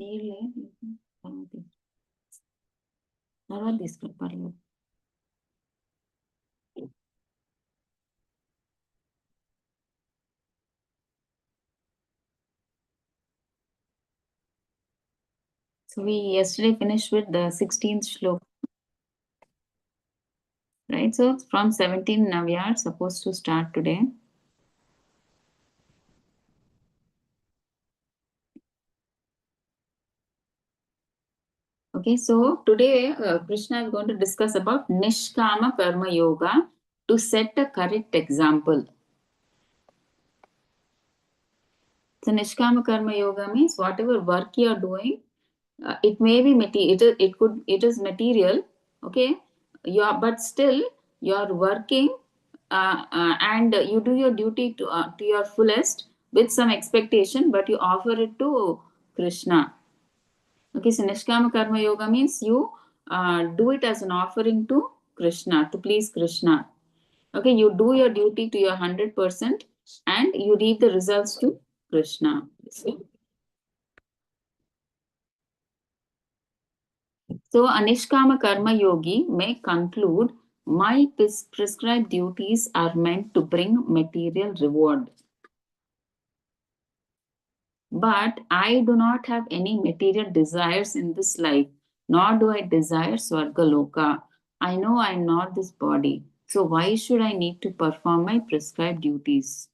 So we yesterday finished with the 16th shloka, right? So from 17 now we are supposed to start today. Okay, so today Krishna is going to discuss about Nishkama Karma Yoga to set a correct example. So Nishkama Karma Yoga means whatever work you are doing, it may be material, it is material, okay? But still you are working and you do your duty to your fullest with some expectation, but you offer it to Krishna. Okay, so Nishkama Karma Yoga means you do it as an offering to Krishna, to please Krishna. Okay, you do your duty to your 100% and you leave the results to Krishna. So, a Nishkama Karma Yogi may conclude, my prescribed duties are meant to bring material reward. But I do not have any material desires in this life, nor do I desire Swargaloka. I know I am not this body. So why should I need to perform my prescribed duties?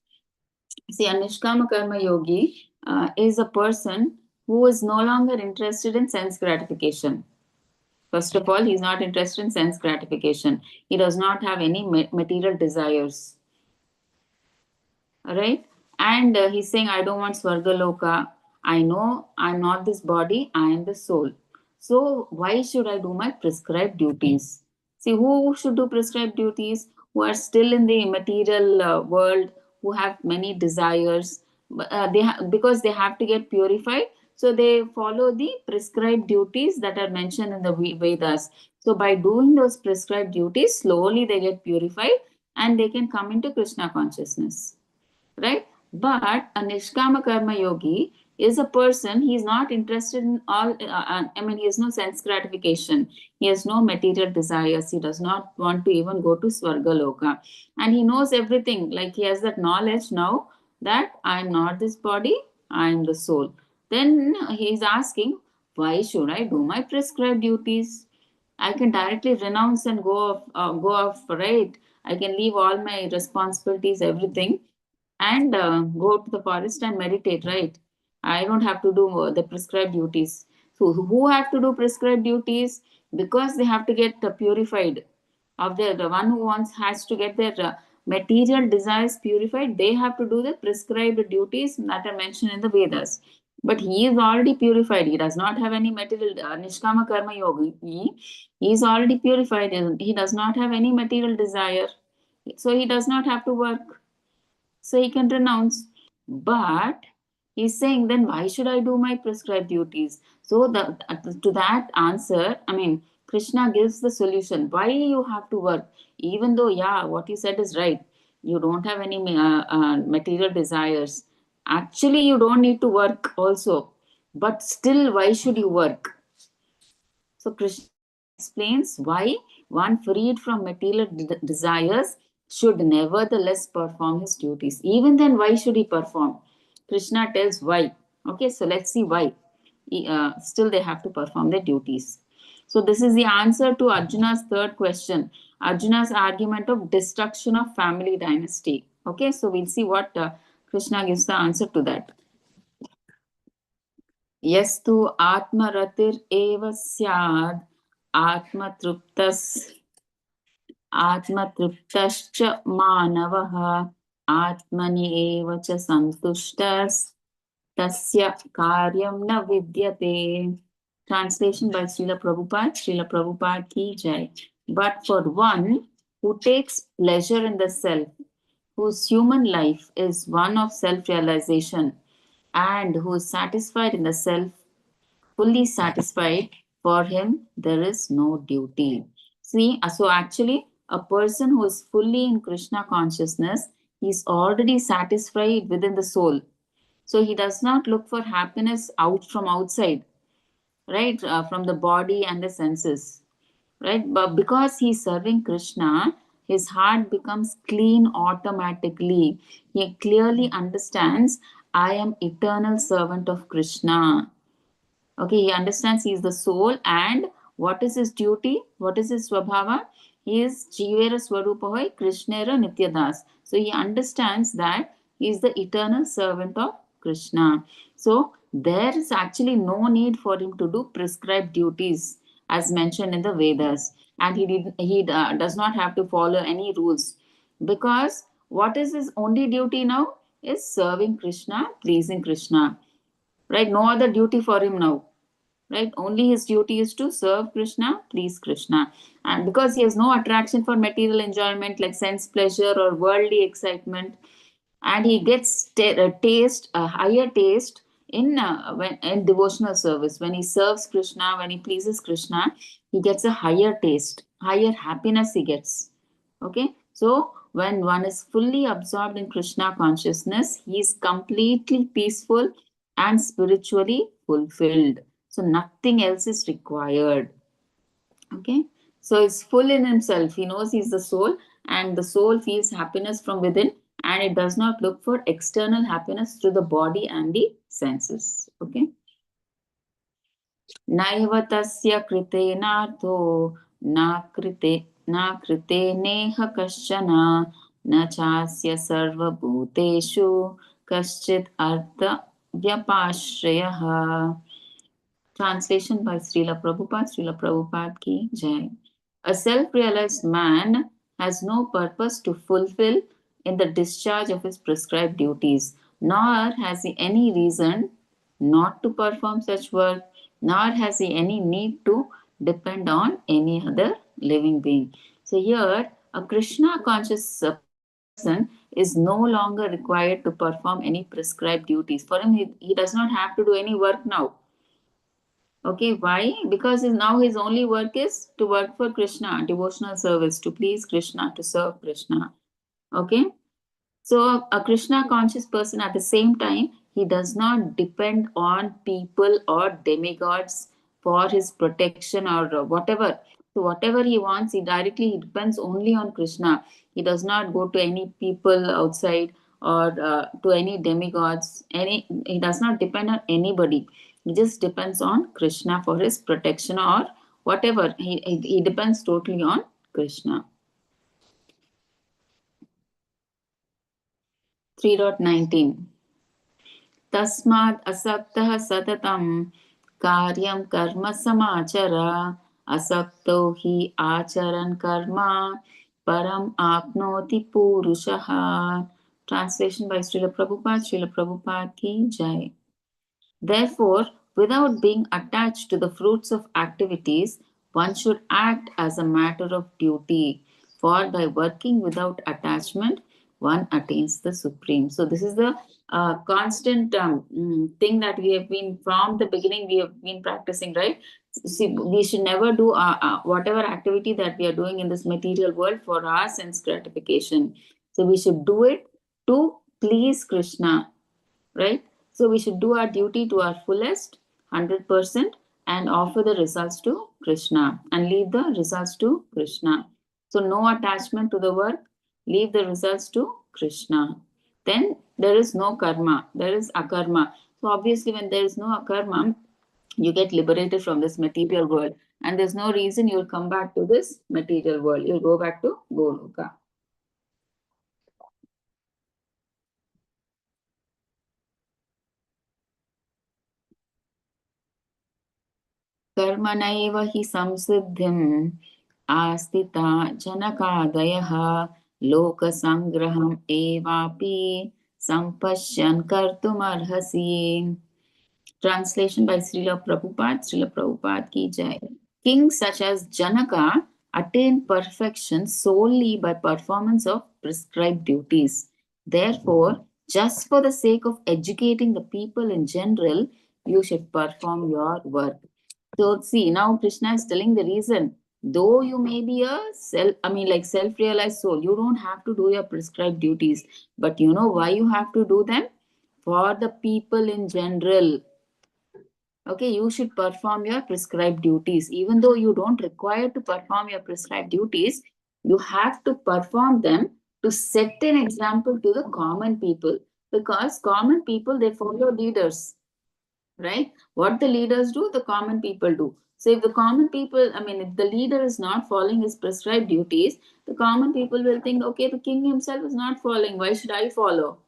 See, a Nishkama Karma Yogi is a person who is no longer interested in sense gratification. First of all, he is not interested in sense gratification. He does not have any material desires. All right. And he's saying, I don't want Swargaloka. I know I'm not this body, I am the soul. So, why should I do my prescribed duties? See, who should do prescribed duties? Who are still in the material world, who have many desires, because they have to get purified. So, they follow the prescribed duties that are mentioned in the Vedas. So, by doing those prescribed duties, slowly they get purified and they can come into Krishna consciousness, right? But a Nishkama Karma Yogi is a person, he is not interested in all, he has no sense gratification. He has no material desires. He does not want to even go to Swargaloka. And he knows everything. Like he has that knowledge now that I am not this body, I am the soul. Then he is asking, why should I do my prescribed duties? I can directly renounce and go off, right? I can leave all my responsibilities, everything, and go to the forest and meditate, right? I don't have to do the prescribed duties. So who have to do prescribed duties? Because they have to get purified of the one who wants has to get their material desires purified. They have to do the prescribed duties that are mentioned in the Vedas. But he is already purified. He does not have any material Nishkama Karma Yogi. He is already purified. He does not have any material desire. So he does not have to work, so he can renounce. But he's saying, then why should I do my prescribed duties? So to that answer, Krishna gives the solution. Why you have to work? Even though, yeah, what you said is right. You don't have any material desires. Actually, you don't need to work also. But still, why should you work? So Krishna explains why one freed from material desires should nevertheless perform his duties. Even then, why should he perform? Krishna tells why. Okay, so let's see why. Still, they have to perform their duties. So this is the answer to Arjuna's third question. Arjuna's argument of destruction of family dynasty. Okay, so we'll see what Krishna gives the answer to that. यस्तु आत्मरतिरेव स्याद् आत्मतृप्तश्च मानवः आत्मनि एव च सन्तुष्टस्तस्य कार्यं न विद्यते. Translation by Srila Prabhupada. Srila Prabhupada ki jai. But for one who takes pleasure in the self, whose human life is one of self-realization, and who is satisfied in the self, fully satisfied, for him there is no duty. See, so actually, a person who is fully in Krishna consciousness, he is already satisfied within the soul. So he does not look for happiness out from outside. right, from the body and the senses, right? But because he's serving Krishna, his heart becomes clean automatically. He clearly understands, I am eternal servant of Krishna. Okay, he understands he is the soul, and what is his duty? What is his swabhava? He is Jivera Swarupahoy Krishnera Nityadas. So he understands that he is the eternal servant of Krishna. So there is actually no need for him to do prescribed duties as mentioned in the Vedas, and he does not have to follow any rules, because what is his only duty now is serving Krishna, pleasing Krishna, right? No other duty for him now, right? Only his duty is to serve Krishna, please Krishna. And because he has no attraction for material enjoyment like sense pleasure or worldly excitement, and he gets taste, a higher taste in when in devotional service. When he serves Krishna, when he pleases Krishna, he gets a higher taste, higher happiness he gets. Okay, so when one is fully absorbed in Krishna consciousness, he is completely peaceful and spiritually fulfilled. So nothing else is required. Okay, so it's full in himself. He knows he's the soul, and the soul feels happiness from within, and it does not look for external happiness through the body and the senses. Okay, नैव तस्य कृतेनार्थो न कृते न कृतेनेह कश्चन न चास्य सर्वभूतेषु कश्चित् अर्थव्यपाश्रयः. Translation by Srila Prabhupada. Srila Prabhupada ki jai. A self-realized man has no purpose to fulfill in the discharge of his prescribed duties, nor has he any reason not to perform such work, nor has he any need to depend on any other living being. So here, a Krishna conscious person is no longer required to perform any prescribed duties. For him, he does not have to do any work now. Okay, why? Because now his only work is to work for Krishna, devotional service, to please Krishna, to serve Krishna. Okay, so a Krishna conscious person at the same time, he does not depend on people or demigods for his protection or whatever. So whatever he wants, he depends only on Krishna. He does not go to any people outside or to any demigods. He does not depend on anybody. He just depends on Krishna for his protection or whatever. He depends totally on Krishna. 3.19 तस्माद् असक्तः सततं कार्यं कर्म समाचर असक्तो हि आचरन् कर्म परम आपनोति पुरुषः. Translation by Srila Prabhupada. Srila Prabhupada ki jai. Therefore, without being attached to the fruits of activities, one should act as a matter of duty. For by working without attachment, one attains the supreme. So, this is the constant thing that we have been from the beginning, we have been practicing, right? See, we should never do whatever activity that we are doing in this material world for our sense gratification. So, we should do it to please Krishna, right? So we should do our duty to our fullest, 100%, and offer the results to Krishna and leave the results to Krishna. So no attachment to the work, leave the results to Krishna. Then there is no karma, there is akarma. So obviously, when there is no akarma, you get liberated from this material world, and there's no reason you'll come back to this material world. You'll go back to Goloka. कर्मणैव हि संसिद्धिम् आस्थिता जनकादयः लोकसङ्ग्रहम् एवापि सम्पश्यन् कर्तुमर्हसि. Translation by Srila Prabhupada. Srila Prabhupada ki jai. Kings such as Janaka attain perfection solely by performance of prescribed duties. Therefore, just for the sake of educating the people in general, you should perform your work. So see, now Krishna is telling the reason. Though you may be a self-realized soul, you don't have to do your prescribed duties. But you know why you have to do them? For the people in general. Okay, you should perform your prescribed duties. Even though you don't require to perform your prescribed duties, you have to perform them to set an example to the common people. Because common people, they follow leaders, right? What the leaders do, the common people do. So if the common people, I mean, if the leader is not following his prescribed duties, the common people will think, okay, the king himself is not following, why should I follow?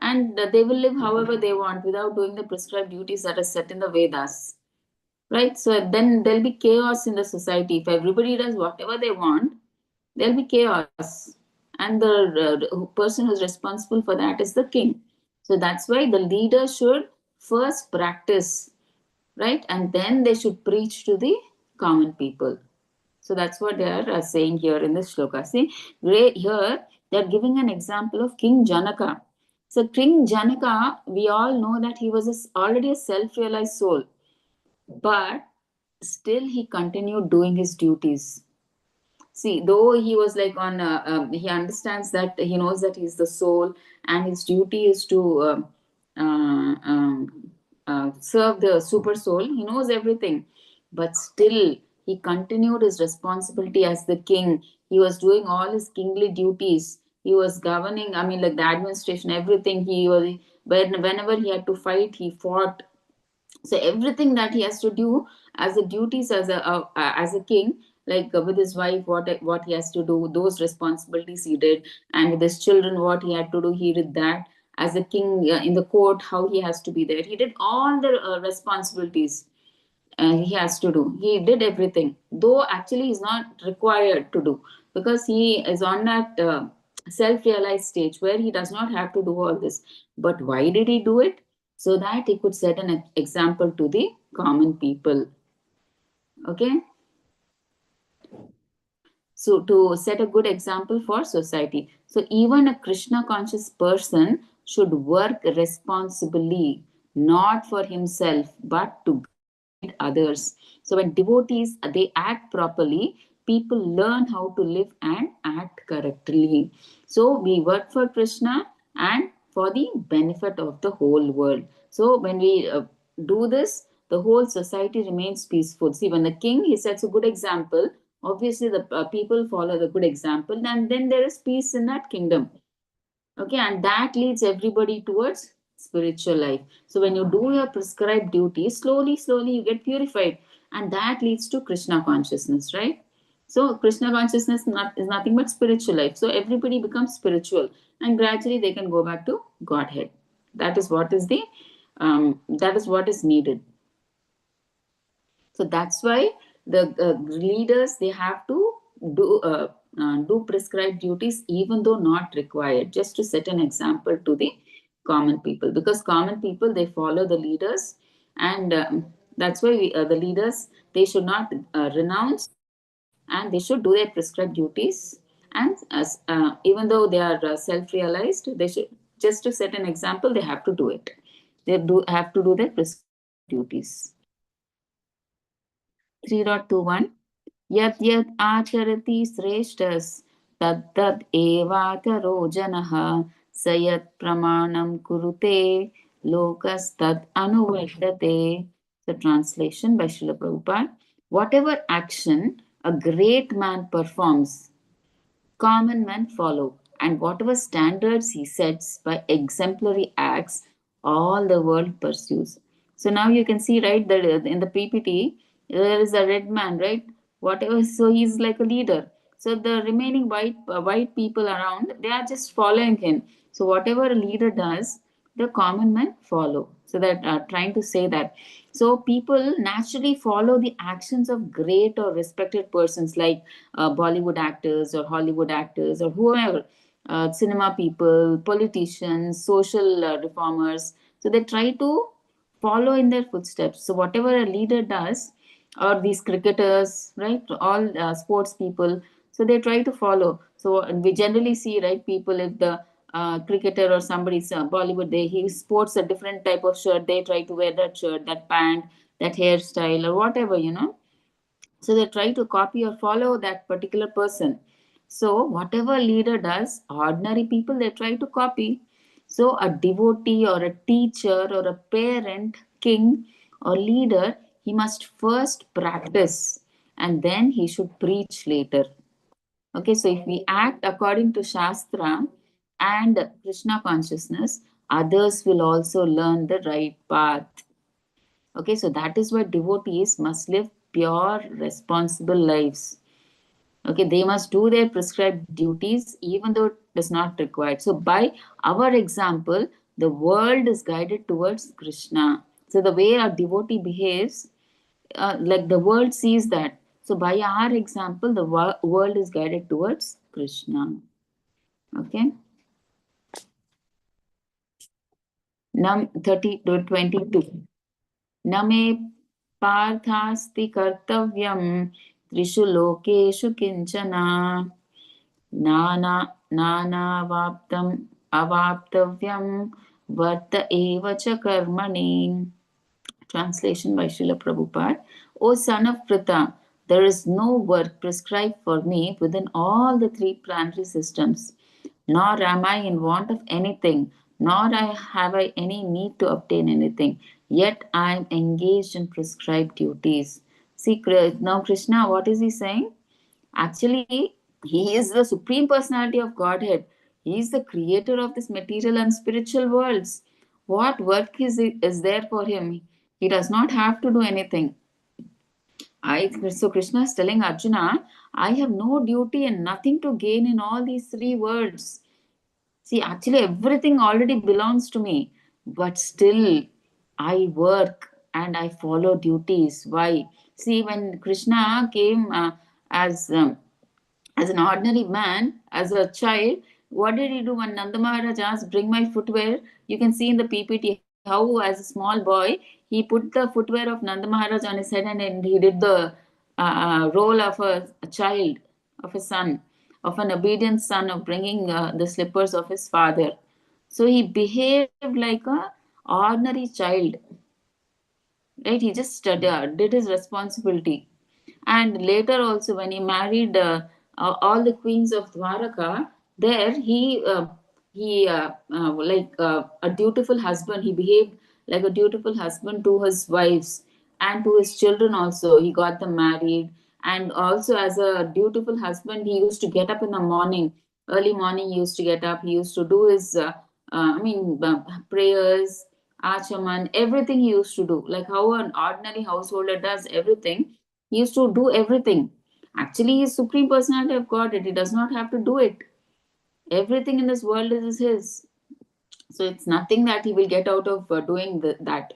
And they will live however they want without doing the prescribed duties that are set in the Vedas, right? So then there'll be chaos in the society. If everybody does whatever they want, there'll be chaos. And the person who's responsible for that is the king. So that's why the leader should first practice, right? And then they should preach to the common people. So that's what they are saying here in this shloka. See, here they're giving an example of King Janaka. So King Janaka, we all know that he was already a self-realized soul, but still he continued doing his duties. See, though he was like on, he understands that he knows that he's the soul, and his duty is to serve the super soul. He knows everything, but still he continued his responsibility as the king. He was doing all his kingly duties. He was governing. I mean, like the administration, everything. He was whenever he had to fight, he fought. So everything that he has to do as a duties as a king, like with his wife, what he has to do, those responsibilities he did, and with his children, what he had to do, he did that. As a king in the court, how he has to be there, he did all the responsibilities he has to do. He did everything, though actually he's not required to do, because he is on that self-realized stage where he does not have to do all this. But why did he do it? So that he could set an example to the common people. Okay. So to set a good example for society. So even a Krishna conscious person should work responsibly, not for himself, but to guide others. So when devotees they act properly, people learn how to live and act correctly. So we work for Krishna and for the benefit of the whole world. So when we do this, the whole society remains peaceful. See, when the king he sets a good example, obviously the people follow the good example, and then there is peace in that kingdom. Okay, and that leads everybody towards spiritual life. So when you do your prescribed duty, slowly you get purified, and that leads to Krishna consciousness, right? So Krishna consciousness is nothing but spiritual life. So everybody becomes spiritual, and gradually they can go back to Godhead. That is what is the that is what is needed. So that's why the leaders they have to do prescribed duties even though not required, just to set an example to the common people, because common people they follow the leaders. And that's why the leaders they should not renounce, and they should do their prescribed duties. And as even though they are self-realized, they should, just to set an example, they have to do it. They do have to do their prescribed duties. 3.21 यत् यत् आचरति श्रेष्ठस् तद् एवाचरो जनः स यत् प्रमाणं कुरुते लोकस्तद् अनुवर्तते. The translation by Srila Prabhupada. Whatever action a great man performs, common men follow, and whatever standards he sets by exemplary acts, all the world pursues. So now you can see, right, that in the PPT, there is a red man, right? Whatever, so he's like a leader. So the remaining white people around, they are just following him. So whatever a leader does, the common men follow. So that trying to say that. So people naturally follow the actions of great or respected persons like Bollywood actors or Hollywood actors or whoever, cinema people, politicians, social reformers. So they try to follow in their footsteps. So whatever a leader does, or these cricketers, right, all sports people, so they try to follow. So we generally see, right, people, if the cricketer or somebody's Bollywood, he sports a different type of shirt, they try to wear that shirt, that pant, that hairstyle, or whatever, so they try to copy or follow that particular person. So whatever leader does, ordinary people they try to copy. So a devotee or a teacher or a parent, king, or leader, he must first practice and then he should preach later. Okay, so if we act according to Shastra and Krishna consciousness, others will also learn the right path. Okay, so that is why devotees must live pure, responsible lives. Okay, they must do their prescribed duties even though it is not required. So, by our example, the world is guided towards Krishna. So, the way a devotee behaves, like the world sees that. So, by our example, the world is guided towards Krishna. Okay. Num 30 to 22. Name पार्थास्ति कर्तव्यं त्रिषु लोकेषु किञ्चन नाना नानावाप्तम् अवाप्तव्यं वर्त एव च कर्मणि. Translation by Srila Prabhupada. O son of Pritha, there is no work prescribed for me within all the three planetary systems, nor am I in want of anything, nor have I any need to obtain anything. Yet I am engaged in prescribed duties. See, now Krishna, what is he saying? Actually, he is the supreme personality of Godhead. He is the creator of this material and spiritual worlds. What work is there for him? He does not have to do anything. So Krishna is telling Arjuna, I have no duty and nothing to gain in all these three worlds. See, actually, everything already belongs to me, but still I work and I follow duties. Why? See, when Krishna came as an ordinary man, as a child, what did he do when Nanda Maharaj asked, bring my footwear? You can see in the PPT how, as a small boy, he put the footwear of Nanda Maharaj on his head and he did the role of a child, of a son, of an obedient son, of bringing the slippers of his father. So he behaved like a ordinary child, right? He just did his responsibility. And later also, when he married all the queens of Dwaraka, there he like a dutiful husband. He behaved like a dutiful husband to his wives and to his children also. He got them married, and also as a dutiful husband, he used to get up in the morning, early morning. He used to get up. He used to do his prayers, achaman, everything he used to do, like how an ordinary householder does everything. He used to do everything. Actually, he is supreme personality of Godhead. He does not have to do it. Everything in this world is his. So it's nothing that he will get out of doing that.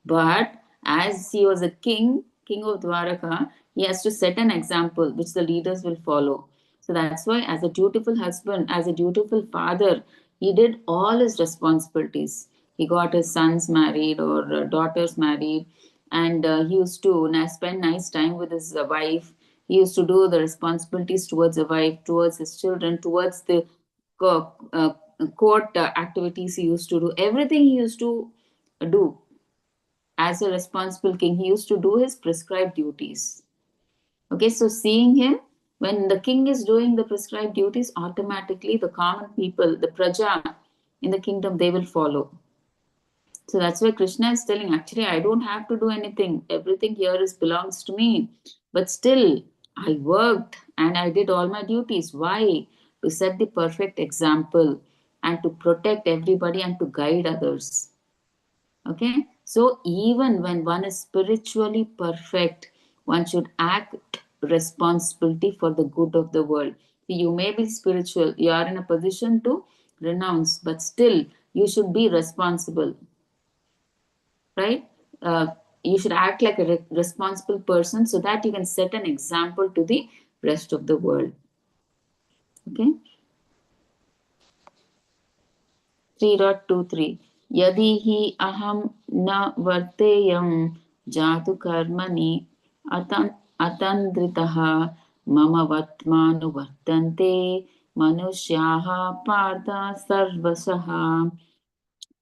But as he was a king of Dwaraka, he has to set an example which the leaders will follow. So that's why, as a dutiful husband, as a dutiful father, he did all his responsibilities. He got his sons married or daughters married, and he used to spend nice time with his wife. He used to do the responsibilities towards the wife, towards his children, towards the court activities he used to do. Everything he used to do as a responsible king. He used to do his prescribed duties. Okay, so seeing him, when the king is doing the prescribed duties, automatically the common people, the praja in the kingdom, they will follow. So that's why Krishna is telling, actually, I don't have to do anything. Everything here belongs to me. But still, I worked and I did all my duties. Why? To set the perfect example and to protect everybody and to guide others. Okay? So even when one is spiritually perfect, one should act responsibility for the good of the world. You may be spiritual, you are in a position to renounce, but still you should be responsible, right? You should act like a responsible person so that you can set an example to the rest of the world. Okay. 3.23 यदि हि अहम न वर्तेयं जातु कर्मणि अतन्द्रितः मम वर्त्मानुवर्तन्ते मनुष्याः पार्थ सर्वशः.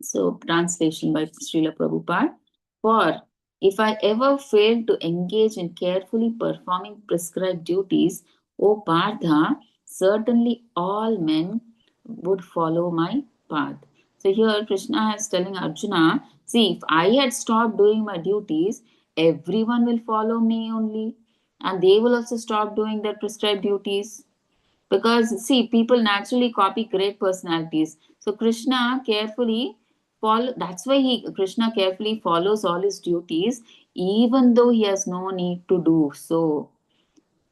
So, translation by Srila Prabhupada. For if I ever fail to engage in carefully performing prescribed duties, O Partha, certainly all men would follow my path. So here Krishna is telling Arjuna, see, if I had stopped doing my duties, everyone will follow me only, and they will also stop doing their prescribed duties. Because see, people naturally copy great personalities. So Krishna carefully follow. That's why Krishna carefully follows all his duties, even though he has no need to do so.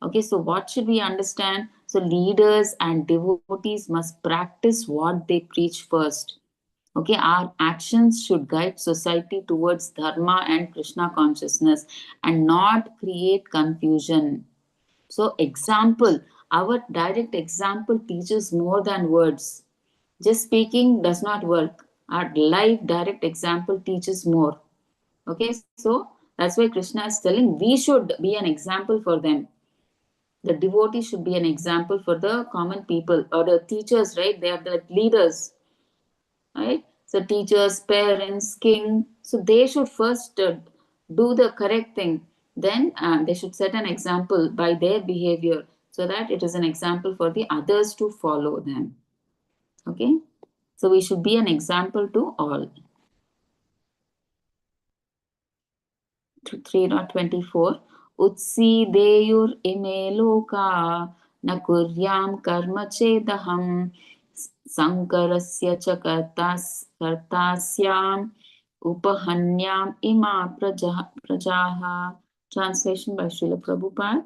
Okay, so what should we understand? So leaders and devotees must practice what they preach first. Okay, our actions should guide society towards dharma and Krishna consciousness and not create confusion. So, example, our direct example teaches more than words. Just speaking does not work. Our live direct example teaches more. Okay, so that's why Krishna is telling we should be an example for them. The devotee should be an example for the common people or the teachers, right? They are the leaders, right? So teachers, parents, king, so they should first do the correct thing. Then they should set an example by their behavior so that it is an example for the others to follow them. Okay, so we should be an example to all. 3.24 उत्सीदेयुर् इमे लोका न कुर्यां कर्म चेदहं संकरस्य च कर्तास्याम् उपहन्याम ima prajaha. Translation by Srila Prabhupada.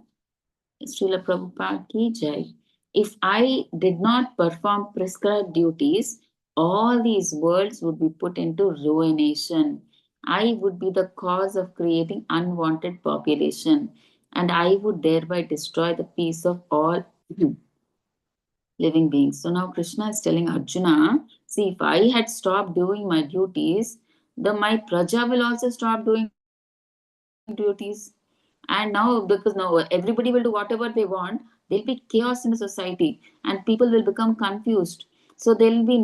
Srila Prabhupada ki jai. If I did not perform prescribed duties, all these worlds would be put into ruination. I would be the cause of creating unwanted population, and I would thereby destroy the peace of all living beings. So now Krishna is telling Arjuna, see, if I had stopped doing my duties, my praja will also stop doing duties. And now, because now everybody will do whatever they want, there'll be chaos in the society and people will become confused. So there'll be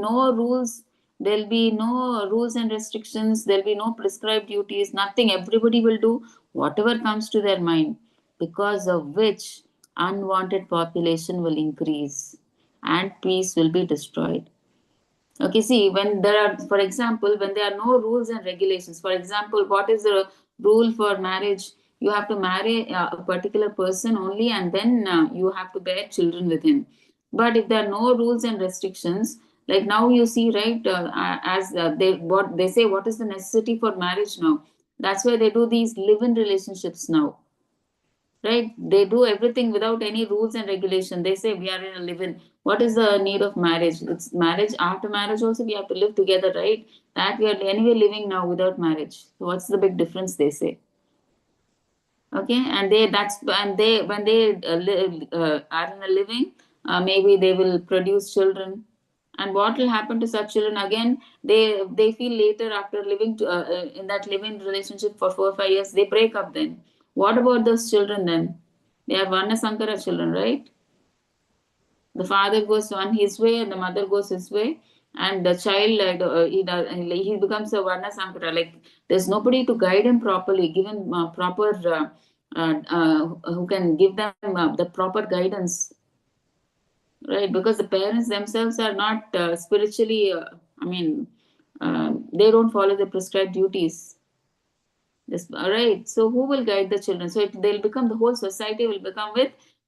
there'll be no rules and restrictions, there'll be no prescribed duties, nothing. Everybody will do whatever comes to their mind, because of which unwanted population will increase and peace will be destroyed. Okay, see, when there are, for example, when there are no rules and regulations, for example, what is the rule for marriage? You have to marry a particular person only, and then you have to bear children with him. But if there are no rules and restrictions, like now you see, right, as what they say, what is the necessity for marriage now? That's why they do these live-in relationships now, right? They do everything without any rules and regulation. They say we are in a live-in. What is the need of marriage? It's marriage. After marriage also we have to live together, right? That we are anyway living now without marriage. So what's the big difference, they say? Okay, and they when they are in a living, maybe they will produce children. And what will happen to such children? Again, they feel later, after living in that living relationship for 4 or 5 years, they break up. Then what about those children? Then they are Varna Sankara children, right? The father goes on his way and the mother goes his way, and the child he becomes a Varna Sankara. Like there's nobody to guide him properly, give him proper who can give them the proper guidance, right? Because the parents themselves are not spiritually I mean they don't follow the prescribed duties. This, right. So who will guide the children? So they'll become, the whole society will become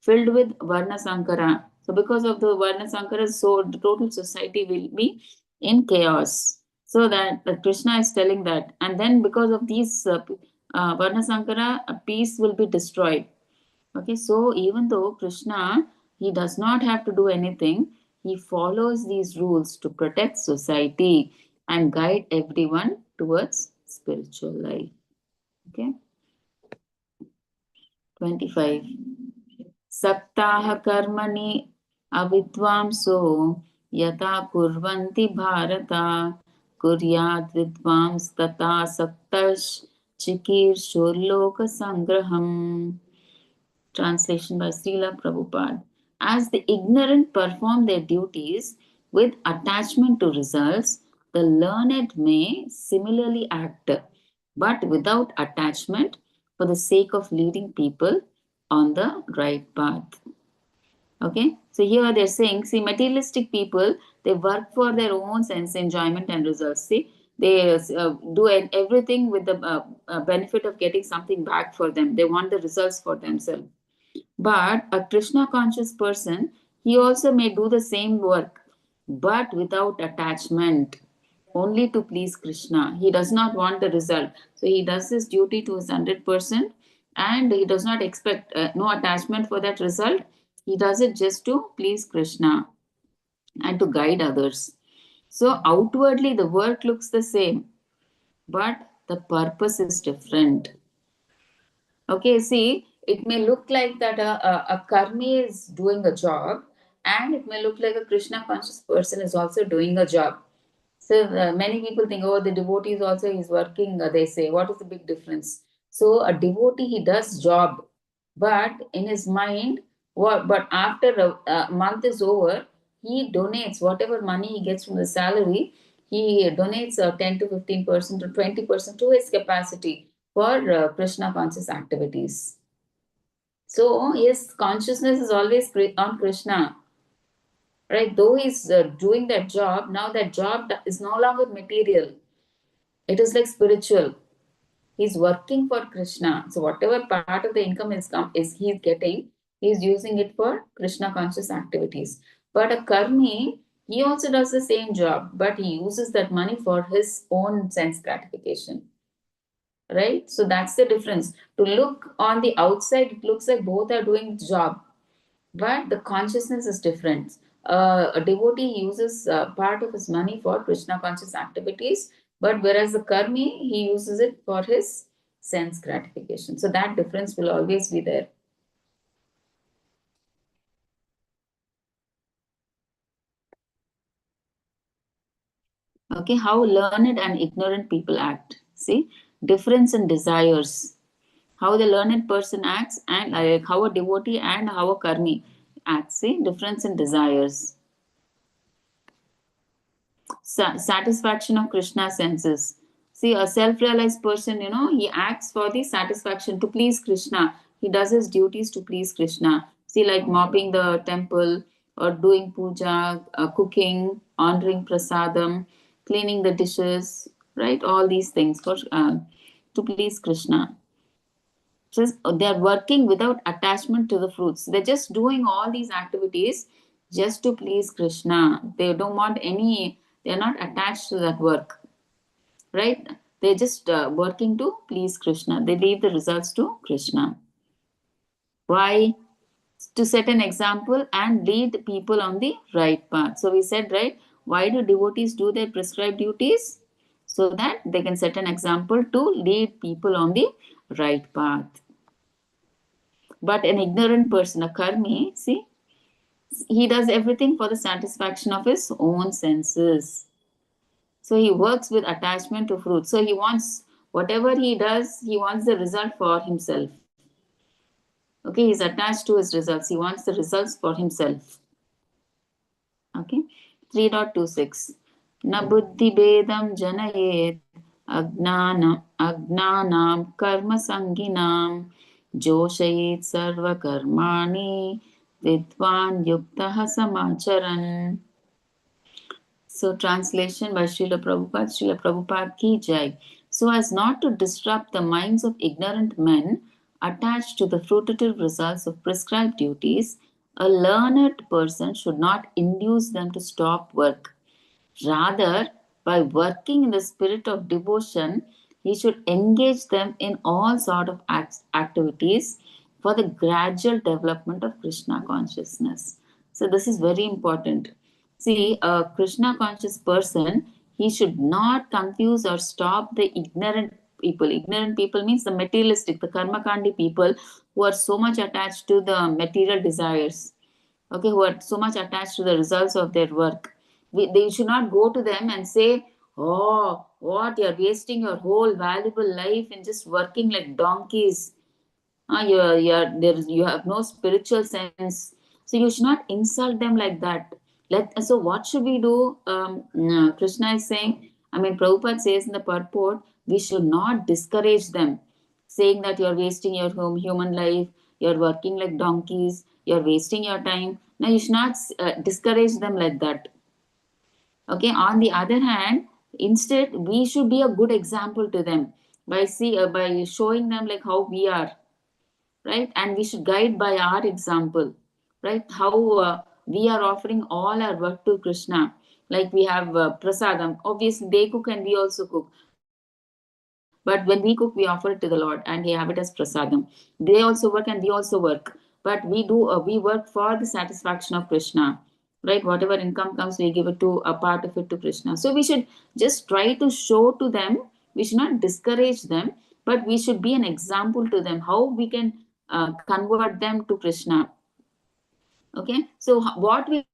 filled with Varna Sankara. So because of the Varna Sankara, so the total society will be in chaos. So that Krishna is telling that, and then because of these Varna Sankara, peace will be destroyed. Okay, so even though Krishna, he does not have to do anything, he follows these rules to protect society and guide everyone towards spiritual life. Okay, 25. Saptaha karmani avidvamso yata kurvanti bharata kuryat vidvams tata saktash chikir shurloka sangraham. Translation by Srila Prabhupada. As the ignorant perform their duties with attachment to results, the learned may similarly act, but without attachment, for the sake of leading people on the right path. Okay, so here they're saying, see, materialistic people, They work for their own sense enjoyment and results. See, they do everything with the benefit of getting something back for them. They want the results for themselves. But a Krishna conscious person, he also may do the same work, but without attachment, only to please Krishna. He does not want the result. So he does his duty to his 100%, and he does not expect no attachment for that result. He does it just to please Krishna and to guide others. So outwardly, the work looks the same, but the purpose is different. Okay, see, it may look like that a karmi is doing a job, and it may look like a Krishna conscious person is also doing a job. So many people think, oh, the devotee is also is working. They say, what is the big difference? So a devotee, he does job, but in his mind, what? But after a month is over, he donates whatever money he gets from the salary. He donates 10 to 15% to 20% to his capacity for Krishna conscious activities. So his consciousness is always on Krishna, right? Though he's doing that job, now that job is no longer material. It is like spiritual. He's working for Krishna. So whatever part of the income is he's getting, he's using it for Krishna conscious activities. But a karmi, he also does the same job, but he uses that money for his own sense gratification. Right? So that's the difference. To look on the outside, it looks like both are doing the job, but the consciousness is different. A devotee uses part of his money for Krishna conscious activities, but whereas the karmi, he uses it for his sense gratification. So that difference will always be there. Okay, how learned and ignorant people act. See, difference in desires. How the learned person acts, and how a devotee and how a karmi acts. See, difference in desires. Satisfaction of Krishna senses. See, a self-realized person, he acts for the satisfaction to please Krishna. He does his duties to please Krishna. See, like mopping the temple or doing puja, cooking, honoring prasadam, cleaning the dishes, right? All these things for to please Krishna. So they're working without attachment to the fruits. They're just doing all these activities just to please Krishna. They don't want any, they're not attached to that work, right? They're just working to please Krishna. They leave the results to Krishna. Why? To set an example and lead people on the right path. So we said, right, why do devotees do their prescribed duties? So that they can set an example to lead people on the right path. But an ignorant person, a karmi, see, he does everything for the satisfaction of his own senses. So he works with attachment to fruit. So he wants, whatever he does, he wants the result for himself. Okay, he's attached to his results. He wants the results for himself. Okay, 3.26. Na buddhi bedam janayet agnanam karma sanginam joshayet sarva karmani vidvan yuktaha samacharan. So translation by Srila Prabhupada, Srila Prabhupada ki jai. So as not to disrupt the minds of ignorant men attached to the fruitative results of prescribed duties, a learned person should not induce them to stop work. Rather, by working in the spirit of devotion, he should engage them in all sort of activities for the gradual development of Krishna consciousness. So this is very important. See, a Krishna conscious person, he should not confuse or stop the ignorant people. Ignorant people means the materialistic, the karmakandi people who are so much attached to the material desires, okay, who are so much attached to the results of their work. They should not go to them and say, oh, what, you're wasting your whole valuable life in just working like donkeys. You have no spiritual sense. So you should not insult them like that. So what should we do? Krishna is saying, I mean, Prabhupada says in the purport, we should not discourage them, saying that you're wasting your human life, you're working like donkeys, you're wasting your time. Now you should not discourage them like that. Okay, on the other hand, instead we should be a good example to them by showing them like how we are, right? And we should guide by our example, right? How we are offering all our work to Krishna. Like we have prasadam. Obviously, they cook and we also cook. But when we cook, we offer it to the Lord and we have it as prasadam. They also work and we also work. But we work for the satisfaction of Krishna, right? Whatever income comes, we give it to a part of it to Krishna. So we should just try to show to them. We should not discourage them, but we should be an example to them how we can convert them to Krishna. Okay, so what we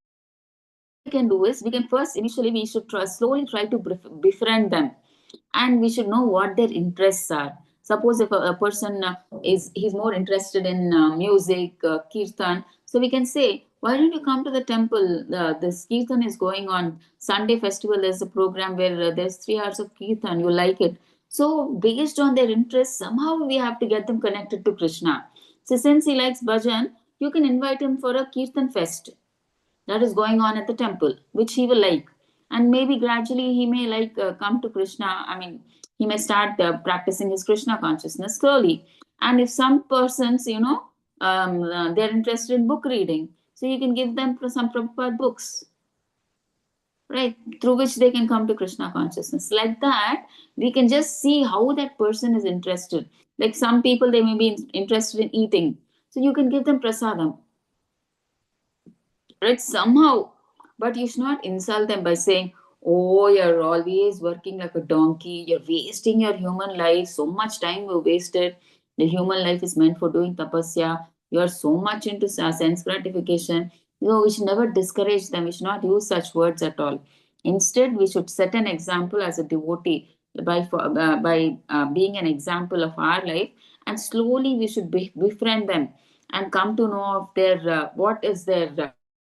can do is we can first initially we should slowly try to befriend them, and we should know what their interests are. Suppose if a person he's more interested in music, kirtan, so we can say, why don't you come to the temple? This kirtan is going on Sunday festival. There's a program where there's 3 hours of kirtan. You like it? So based on their interests, somehow we have to get them connected to Krishna. So since he likes bhajan, you can invite him for a kirtan fest that is going on at the temple, which he will like. And maybe gradually he may like come to Krishna. I mean, he may start practicing his Krishna consciousness slowly. And if some persons, they're interested in book reading, so you can give them some Prabhupada books, right, through which they can come to Krishna consciousness. Like that, we can just see how that person is interested. Like some people, they may be interested in eating, so you can give them prasadam, right, somehow. But you should not insult them by saying, oh, you're always working like a donkey, you're wasting your human life, so much time you wasted. The human life is meant for doing tapasya. You are so much into sense gratification. We should never discourage them. We should not use such words at all. Instead, we should set an example as a devotee by being an example of our life, and slowly we should befriend them and come to know of their what is their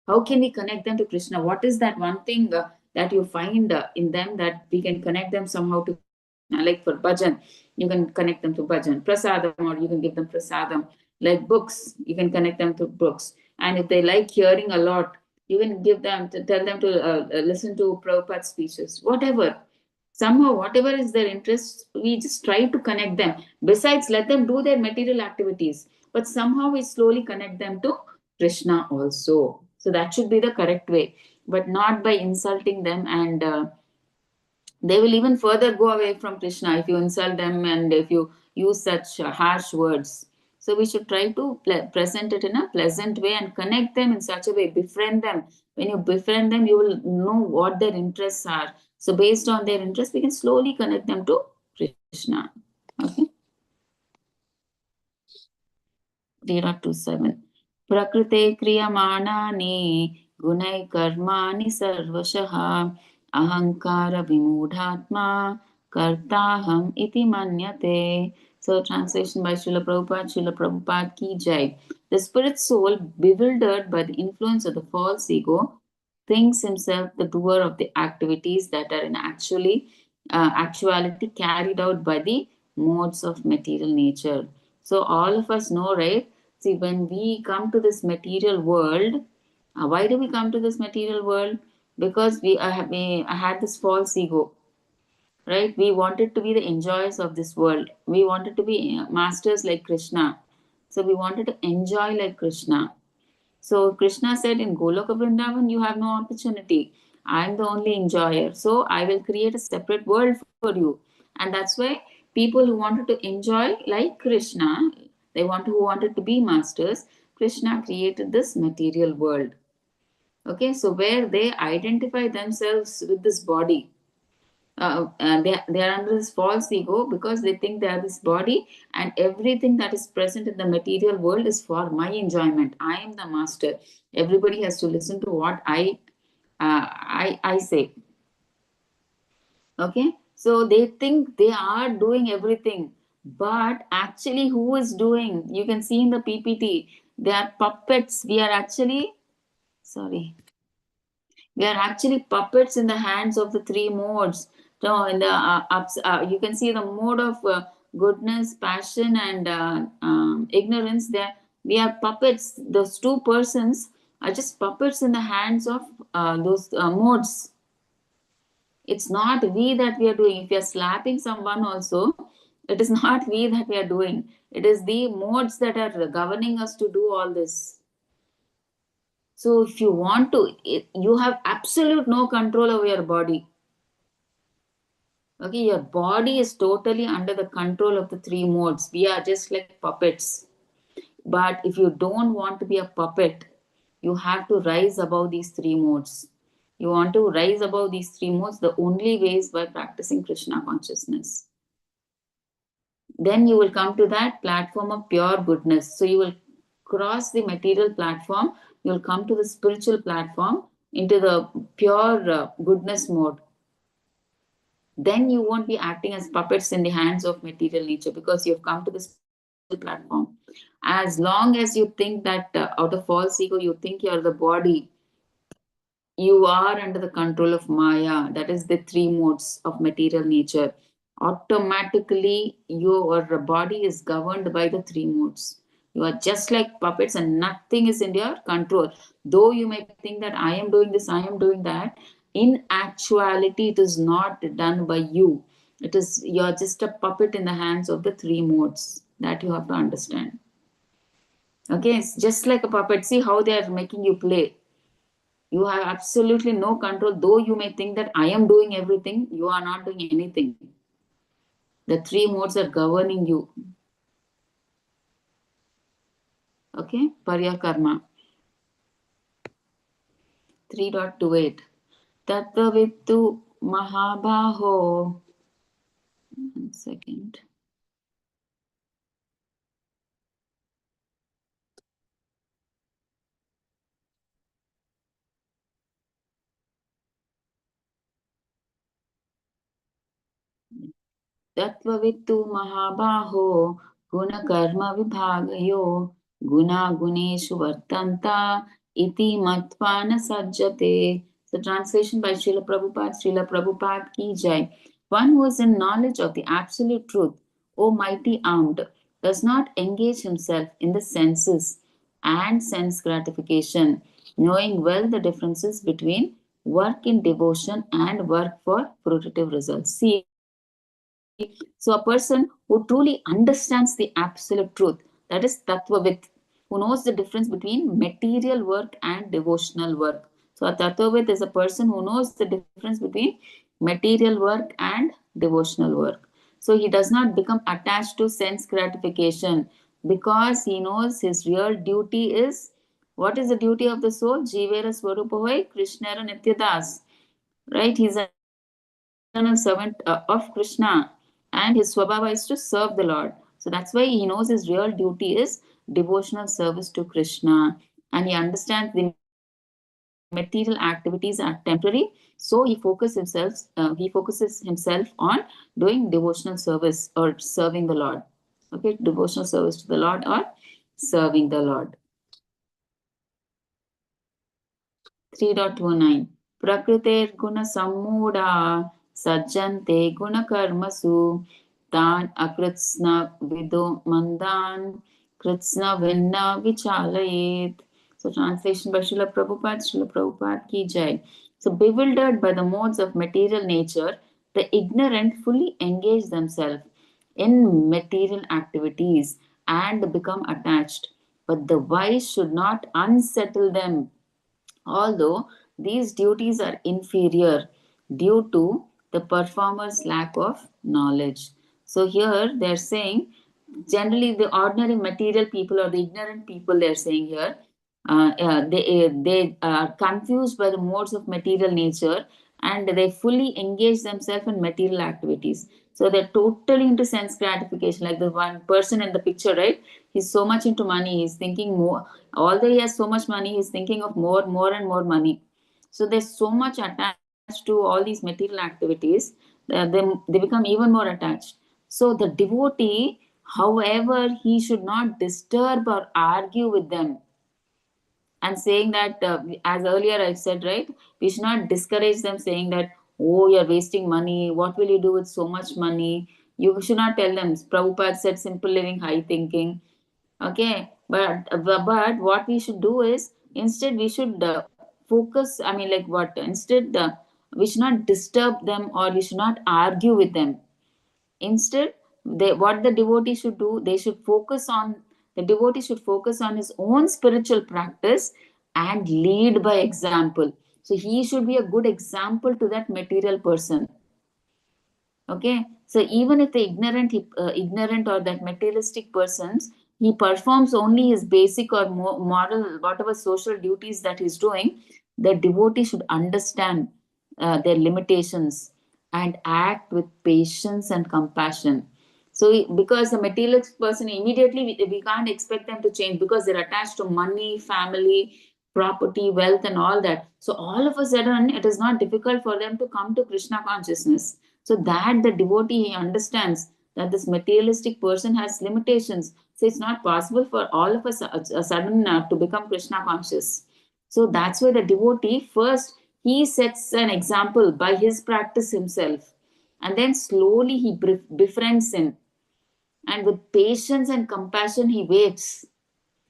how can we connect them to Krishna? What is that one thing that you find in them that we can connect them somehow to Krishna? Like for bhajan, you can connect them to bhajan, prasadam, or you can give them prasadam. Like books, you can connect them to books. And if they like hearing a lot, you can tell them to listen to Prabhupada's speeches, whatever. Somehow, whatever is their interest, we just try to connect them. Besides, let them do their material activities, but somehow we slowly connect them to Krishna also. So that should be the correct way, but not by insulting them, and they will even further go away from Krishna if you insult them and if you use such harsh words. So we should try to present it in a pleasant way and connect them in such a way, befriend them. When you befriend them, you will know what their interests are. So based on their interests, we can slowly connect them to Krishna. Okay. 3.27 प्रकृते क्रियमाणानि गुणैः कर्माणि सर्वशः अहंकार विमूढात्मा कर्ताहम इति मन्यते. So translation by Srila Prabhupada. Srila Prabhupada ki jai. The spirit soul, bewildered by the influence of the false ego, thinks himself the doer of the activities that are in actuality carried out by the modes of material nature. So all of us know, right? See, when we come to this material world, why do we come to this material world? Because we had this false ego, right? We wanted to be the enjoyers of this world. We wanted to be masters like Krishna. So we wanted to enjoy like Krishna. So Krishna said, in Goloka Vrindavan, you have no opportunity. I am the only enjoyer. So I will create a separate world for you. And that's why people who wanted to enjoy like Krishna, who wanted to be masters, Krishna created this material world. Okay, so where they identify themselves with this body. They are under this false ego because they think they are this body, and everything that is present in the material world is for my enjoyment. I am the master. Everybody has to listen to what I say. Okay, so they think they are doing everything, but actually, who is doing? You can see in the PPT, they are puppets. We are actually sorry. We are actually puppets in the hands of the three modes. So in the you can see the mode of goodness, passion, and ignorance. There, we are puppets. Those two persons are just puppets in the hands of those modes. It's not we that we are doing. If we are slapping someone also, it is not we that we are doing. It is the modes that are governing us to do all this. So if you want to, you have absolute no control over your body. Okay, your body is totally under the control of the three modes. We are just like puppets. But if you don't want to be a puppet, you have to rise above these three modes. You want to rise above these three modes, the only way is by practicing Krishna consciousness. Then you will come to that platform of pure goodness. So you will cross the material platform, you will come to the spiritual platform into the pure goodness mode. Then you won't be acting as puppets in the hands of material nature because you've come to the spiritual platform. As long as you think that out of false ego, you think you're the body, you are under the control of Maya, that is the three modes of material nature. Automatically, your body is governed by the three modes. You are just like puppets and nothing is in your control. Though you may think that I am doing this, I am doing that, in actuality, it is not done by you. It is, you are just a puppet in the hands of the three modes. That you have to understand. Okay, it's just like a puppet. See how they are making you play. You have absolutely no control, though you may think that I am doing everything, you are not doing anything. The three modes are governing you. Okay, Parya Karma. 3.28. Tattva Mahabaho. 1 second. तत्त्ववित्तु महाबाहो गुणकर्मविभागयो गुणागुणेषु वर्तन्ता इति मत्वा न सज्जते. So translation by Srila Prabhupada. Srila Prabhupada ki jai. One who is in knowledge of the absolute truth, O mighty armed, does not engage himself in the senses and sense gratification, knowing well the differences between work in devotion and work for fruitive results. See, so a person who truly understands the absolute truth, that is Tattvavit, who knows the difference between material work and devotional work. So a Tattvavit is a person who knows the difference between material work and devotional work. So he does not become attached to sense gratification because he knows his real duty is, what is the duty of the soul? Jivera Swarupa Krishnara Nityadas. Right? He's an eternal servant of Krishna, and his swabhava is to serve the Lord. So that's why he knows his real duty is devotional service to Krishna, and he understands the material activities are temporary. So he focuses himself on doing devotional service or serving the Lord. Okay, devotional service to the Lord or serving the Lord. 3.29 प्रकृतेर्गुणसम्मूढा सज्जन्ते गुणकर्मसु तान् अकृत्स्न विदो मन्दान् कृत्स्नभिन्न विचालयेत्. So translation by Srila Prabhupada. Srila Prabhupada ki jai. So bewildered by the modes of material nature, the ignorant fully engage themselves in material activities and become attached. But the wise should not unsettle them, although these duties are inferior due to the performer's lack of knowledge. So here they're saying, generally the ordinary material people or the ignorant people, they're saying here, they are confused by the modes of material nature and they fully engage themselves in material activities. So they're totally into sense gratification, like the one person in the picture, right? He's so much into money, he's thinking more, although he has so much money, he's thinking of more and more money. So they're so much attached to all these material activities, they become even more attached. So the devotee, however, he should not disturb or argue with them and saying that, as earlier I said, right, we should not discourage them saying that, oh, you're wasting money, what will you do with so much money? You should not tell them. Prabhupada said simple living, high thinking. Okay, but what we should do is, instead we should focus, I mean, like what instead we should not disturb them, or we should not argue with them. Instead, what the devotee should do, the devotee should focus on his own spiritual practice and lead by example. So he should be a good example to that material person. Okay, so even if the ignorant or that materialistic persons, he performs only his basic or moral, whatever social duties that he's doing, the devotee should understand their limitations and act with patience and compassion. So, because the materialist person, immediately we can't expect them to change, because they're attached to money, family, property, wealth, and all that. So, all of a sudden, it is not difficult for them to come to Krishna consciousness. So that the devotee, he understands that this materialistic person has limitations. So it's not possible for all of us a sudden to become Krishna conscious. So that's why the devotee first, he sets an example by his practice himself, and then slowly he befriends him, and with patience and compassion he waits.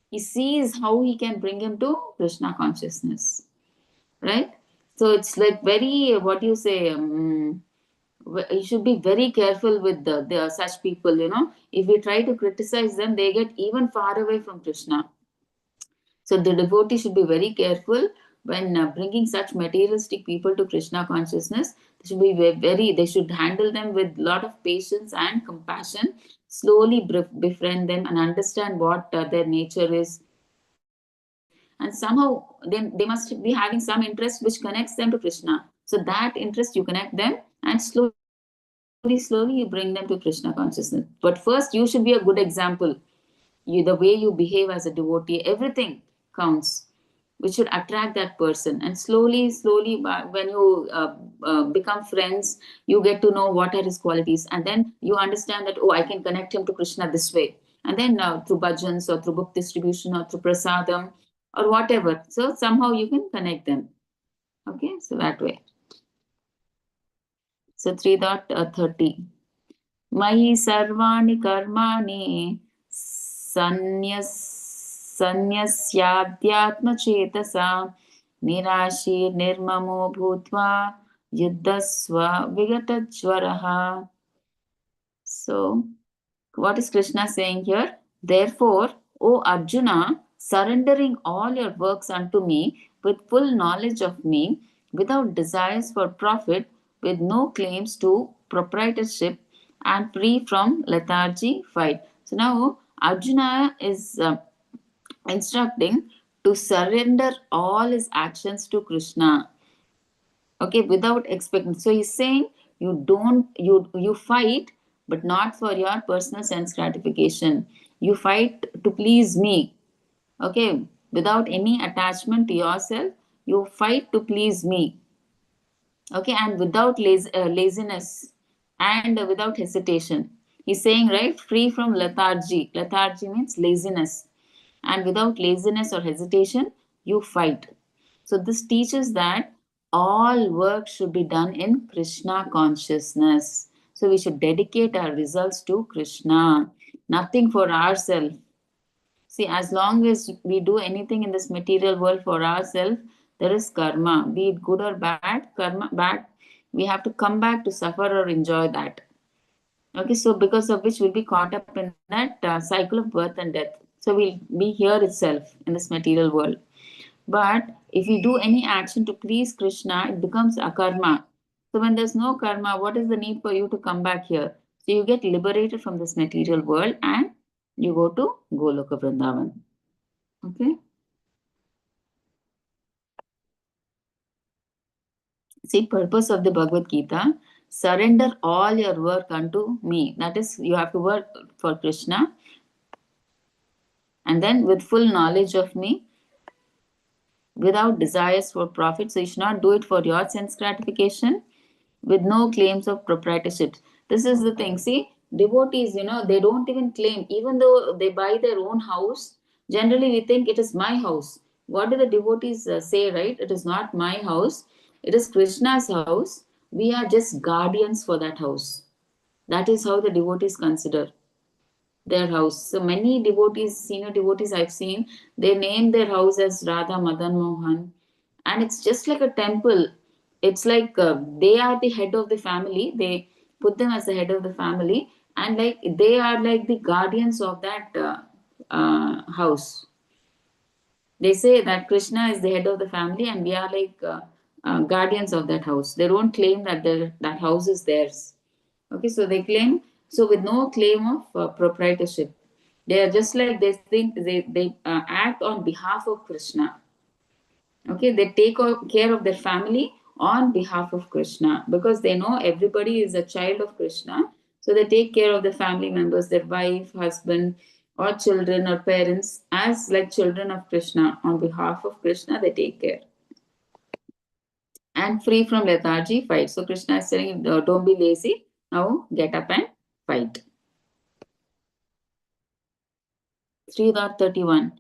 He sees how he can bring him to Krishna consciousness, right? So it's like very, what you say, you should be very careful with the such people. If we try to criticize them, they get even far away from Krishna. So the devotee should be very careful when bringing such materialistic people to Krishna consciousness. They should be they should handle them with lot of patience and compassion, slowly befriend them and understand what their nature is. And somehow they must be having some interest which connects them to Krishna. So that interest, you connect them, and slowly you bring them to Krishna consciousness. But first, you should be a good example. The way you behave as a devotee, everything counts, which should attract that person. And slowly, when you become friends, you get to know what are his qualities, and then you understand that, oh, I can connect him to Krishna this way. And then through bhajans, or through book distribution, or through prasadam, or whatever. So somehow you can connect them. Okay, so that way. So 3.30. Mahi sarvani karmani sanyasyadhyatmachetasa nirashi nirmamo bhutva yuddhasva vigatajvaraha. So, what is Krishna saying here? Therefore, O Arjuna, surrendering all your works unto me with full knowledge of me, without desires for profit, with no claims to proprietorship, and free from lethargy, fight. So now Arjuna is instructing to surrender all his actions to Krishna. Okay, without expecting. So he's saying you fight, but not for your personal sense gratification. You fight to please me. Okay, without any attachment to yourself, you fight to please me. Okay, and without laziness, and without hesitation. He's saying, right, free from lethargy. Lethargy means laziness. And without laziness or hesitation, you fight. So this teaches that all work should be done in Krishna consciousness. So we should dedicate our results to Krishna, nothing for ourselves. See, as long as we do anything in this material world for ourselves, there is karma, be it good or bad. Karma bad, we have to come back to suffer or enjoy that. Okay, so because of which we'll be caught up in that cycle of birth and death. So we'll be here itself in this material world. But if you do any action to please Krishna, it becomes a karma. So when there's no karma, what is the need for you to come back here? So you get liberated from this material world and you go to Goloka Vrindavan. Okay. See, purpose of the Bhagavad Gita: surrender all your work unto me. That is, you have to work for Krishna, and then with full knowledge of me, without desires for profit. So you should not do it for your sense gratification, with no claims of proprietorship. This is the thing. See, devotees, they don't even claim, even though they buy their own house. Generally, we think it is my house. What do the devotees say, right? It is not my house, it is Krishna's house. We are just guardians for that house. That is how the devotees consider their house. So many devotees, senior devotees I've seen, they name their house as Radha Madan Mohan. And it's just like a temple. it's like they are the head of the family. They put them as the head of the family, and like they are like the guardians of that house. They say that Krishna is the head of the family, and we are like guardians of that house. They don't claim that that house is theirs. Okay, so they claim, so with no claim of proprietorship. They are just like, they think they act on behalf of Krishna. Okay, they take care of their family on behalf of Krishna, because they know everybody is a child of Krishna. So they take care of the family members, their wife, husband, or children or parents as like children of Krishna. On behalf of Krishna, they take care. And free from lethargy, fight. So Krishna is saying, don't be lazy. Now get up and fight. 3.31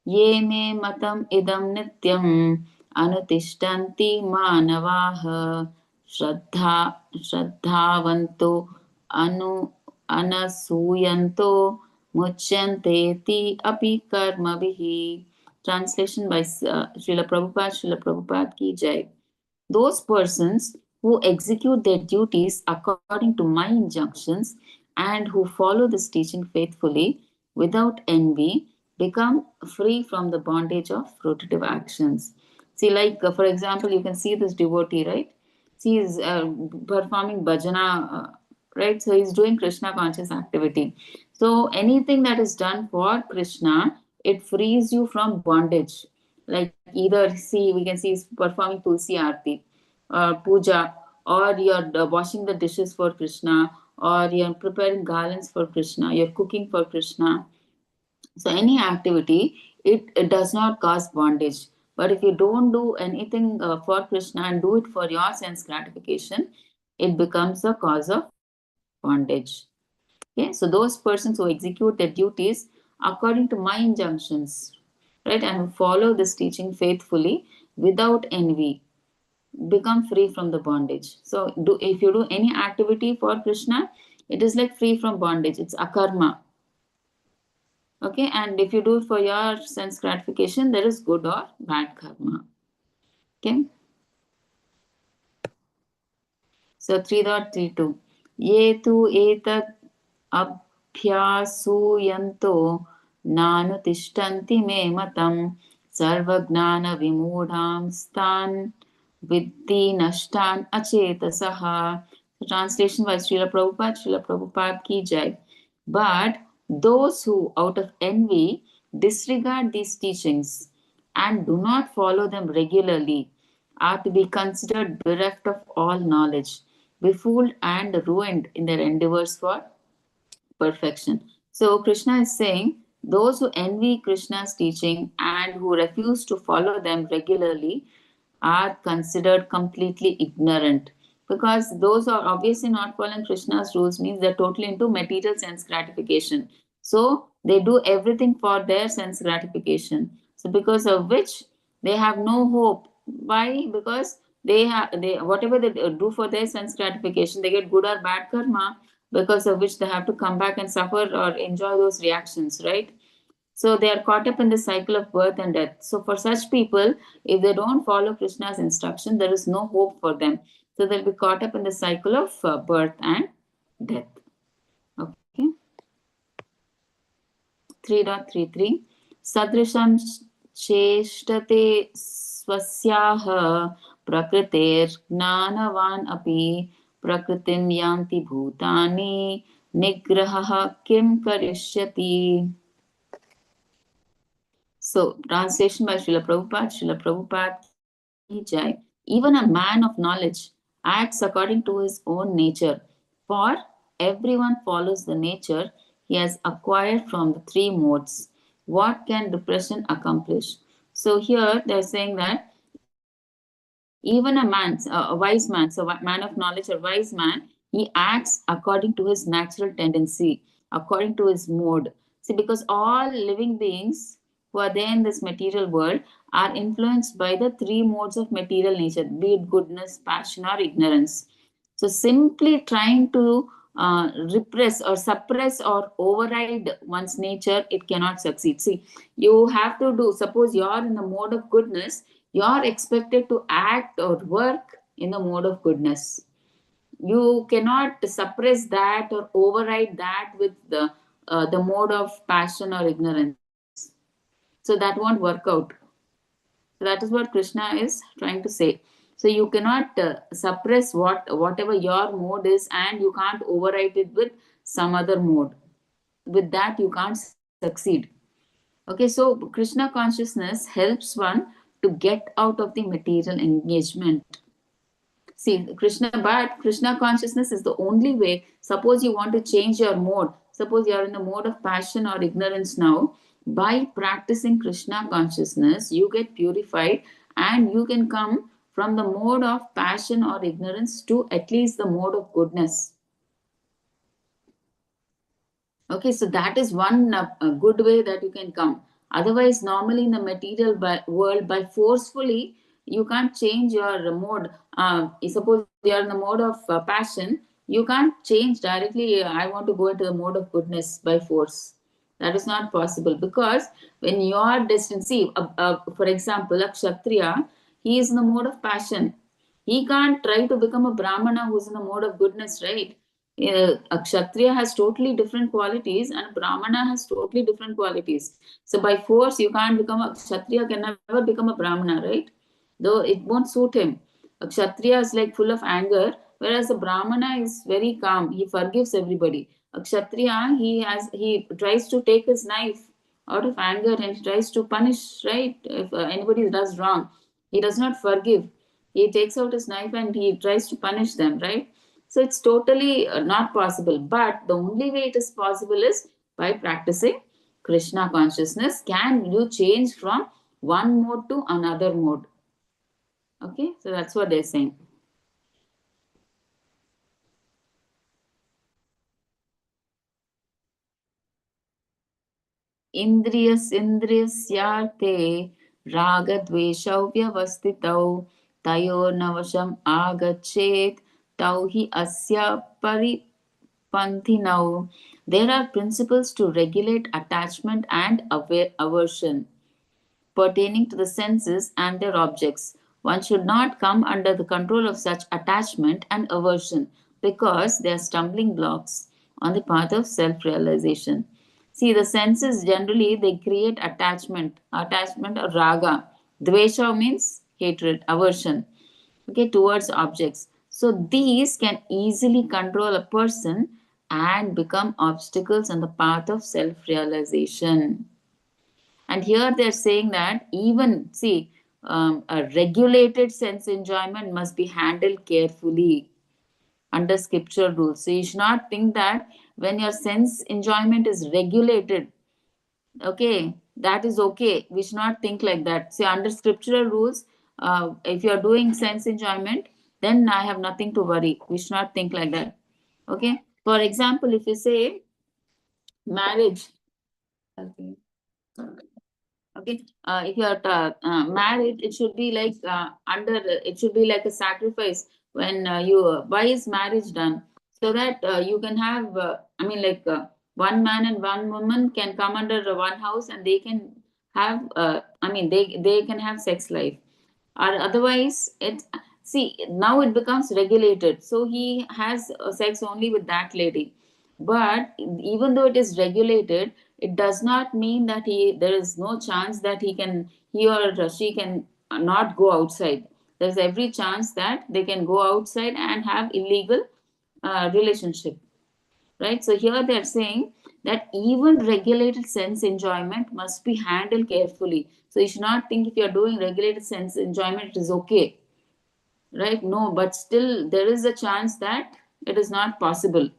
ये मे मतम इदम नित्यम अनुतिष्ठन्ति मानवाः श्रद्धा श्रद्धावन्तो अनु अनसूयन्तो मुच्यन्तेति अपि कर्मभिः. Translation by Srila Prabhupada ki jai. Those persons who execute their duties according to my injunctions and who follow this teaching faithfully without envy become free from the bondage of fruitive actions. See, like for example, you can see this devotee, right? He is performing bhajana, right? So he's doing Krishna conscious activity. So anything that is done for Krishna, it frees you from bondage. Like either see, we can see he's performing Tulsi Aarti, puja, or you're washing the dishes for Krishna, or you're preparing garlands for Krishna, you're cooking for Krishna. So any activity, it does not cause bondage. But if you don't do anything for Krishna and do it for your sense gratification, it becomes a cause of bondage. Okay, so those persons who execute their duties according to my injunctions, right, and who follow this teaching faithfully without envy, become free from the bondage. So do, if you do any activity for Krishna, it is like free from bondage. It's akarma. Okay, and if you do it for your sense gratification, there is good or bad karma. Okay, so 3.32 ye tu etat abhyasuyanto nanutishtanti me matam sarvagnana vimudham stan viddhi nashtan achetasaha. Translation by Srila Prabhupada ki jai. But those who, out of envy, disregard these teachings and do not follow them regularly are to be considered bereft of all knowledge, befooled and ruined in their endeavors for perfection. So Krishna is saying those who envy Krishna's teaching and who refuse to follow them regularly are considered completely ignorant, because those who are obviously not following Krishna's rules means they're totally into material sense gratification. So they do everything for their sense gratification. So because of which they have no hope. Why? Because they whatever they do for their sense gratification, they get good or bad karma, because of which they have to come back and suffer or enjoy those reactions, right? So they are caught up in the cycle of birth and death. So for such people, if they don't follow Krishna's instruction, there is no hope for them. So they'll be caught up in the cycle of birth and death. Okay. 3.33 Sadrisham चेष्टते स्वस्याः प्रकृतेर्ज्ञानवान् अपि प्रकृतिं यान्ति भूतानि निग्रहः किं करिष्यति. So, translation by Srila Prabhupada ki jai. Even a man of knowledge acts according to his own nature, for everyone follows the nature he has acquired from the three modes. What can depression accomplish? So here they're saying that even a wise man, so a man of knowledge or wise man, he acts according to his natural tendency, according to his mode. See, because all living beings who are there in this material world are influenced by the three modes of material nature, be it goodness, passion, or ignorance. So simply trying to repress or suppress or override one's nature, it cannot succeed. See, you have to do, suppose you're in the mode of goodness, you're expected to act or work in the mode of goodness. You cannot suppress that or override that with the mode of passion or ignorance. So that won't work out. So that is what Krishna is trying to say. So you cannot suppress whatever your mode is, and you can't override it with some other mode. With that, you can't succeed. Okay, so Krishna consciousness helps one to get out of the material engagement. See, Krishna consciousness is the only way. Suppose you want to change your mode. Suppose you are in the mode of passion or ignorance now. By practicing Krishna consciousness, you get purified and you can come from the mode of passion or ignorance to at least the mode of goodness. Okay, so that is one good way that you can come. Otherwise, normally in the material world, by forcefully, you can't change your mode. Suppose you are in the mode of passion, you can't change directly. I want to go into the mode of goodness by force. That is not possible, because when you are destined, see, for example, a Kshatriya, he is in the mode of passion. He can't try to become a Brahmana who's in the mode of goodness, right? A Kshatriya has totally different qualities and a Brahmana has totally different qualities. So by force, you can't become a Kshatriya, can never become a Brahmana, right? Though it won't suit him. A Kshatriya is like full of anger, whereas a Brahmana is very calm. He forgives everybody. A Kshatriya, he tries to take his knife out of anger and he tries to punish, right? If anybody does wrong, he does not forgive. He takes out his knife and he tries to punish them, right? So it's totally not possible. But the only way it is possible is by practicing Krishna consciousness. Can you change from one mode to another mode? Okay, so that's what they're saying. इन्द्रियस्यार्थे रागद्वेषौ व्यवस्थितौ तयोर्नवशम् आगच्छेत् तौ हि अस्य परिपन्थिनौ. There are principles to regulate attachment and aversion pertaining to the senses and their objects. One should not come under the control of such attachment and aversion, because they are stumbling blocks on the path of self-realization. See, the senses generally they create attachment or raga. Dvesha means hatred, aversion, okay, towards objects. So these can easily control a person and become obstacles on the path of self-realization. And here they're saying that even, see, a regulated sense enjoyment must be handled carefully under scriptural rules. So you should not think that when your sense enjoyment is regulated, okay, that is okay. We should not think like that. See, under scriptural rules, if you're doing sense enjoyment, then I have nothing to worry. We should not think like that. Okay. For example, if you say marriage, okay. Okay, if you are married, it should be like it should be like a sacrifice. When why is marriage done? So that you can have, I mean, like one man and one woman can come under one house and they can have, I mean, they can have sex life. Or otherwise, it, see, now it becomes regulated. So he has sex only with that lady. But even though it is regulated, it does not mean that there is no chance that he or she can not go outside. There's every chance that they can go outside and have illegal relationship, right? So here they're saying that even regulated sense enjoyment must be handled carefully. So you should not think if you're doing regulated sense enjoyment it is okay, right? No, but still there is a chance that it is not possible,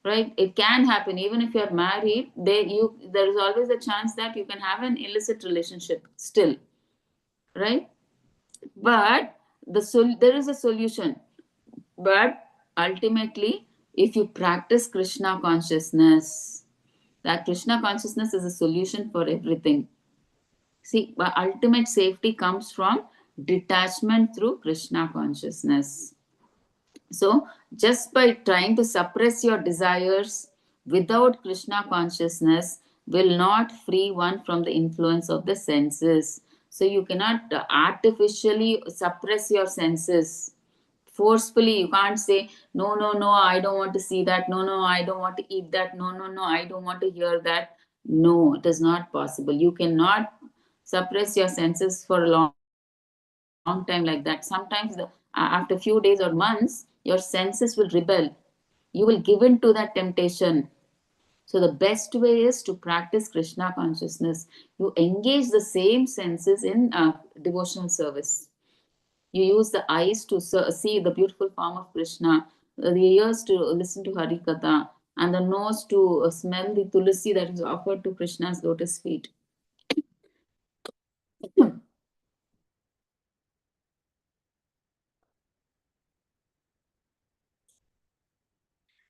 right? It can happen even if you're married. There is always a chance that you can have an illicit relationship still, right? But there is a solution. But ultimately, if you practice Krishna consciousness, that Krishna consciousness is a solution for everything. See, but ultimate safety comes from detachment through Krishna consciousness. So, just by trying to suppress your desires without Krishna consciousness will not free one from the influence of the senses. So, you cannot artificially suppress your senses. forcefully. You can't say, no, no, no, I don't want to see that. No, no, I don't want to eat that. No, no, no, I don't want to hear that. No, it is not possible. You cannot suppress your senses for a long time like that. Sometimes, after a few days or months, your senses will rebel. You will give in to that temptation. So the best way is to practice Krishna consciousness. You engage the same senses in devotional service. You use the eyes to see the beautiful form of Krishna, the ears to listen to Harikatha, and the nose to smell the tulsi that is offered to Krishna's lotus feet.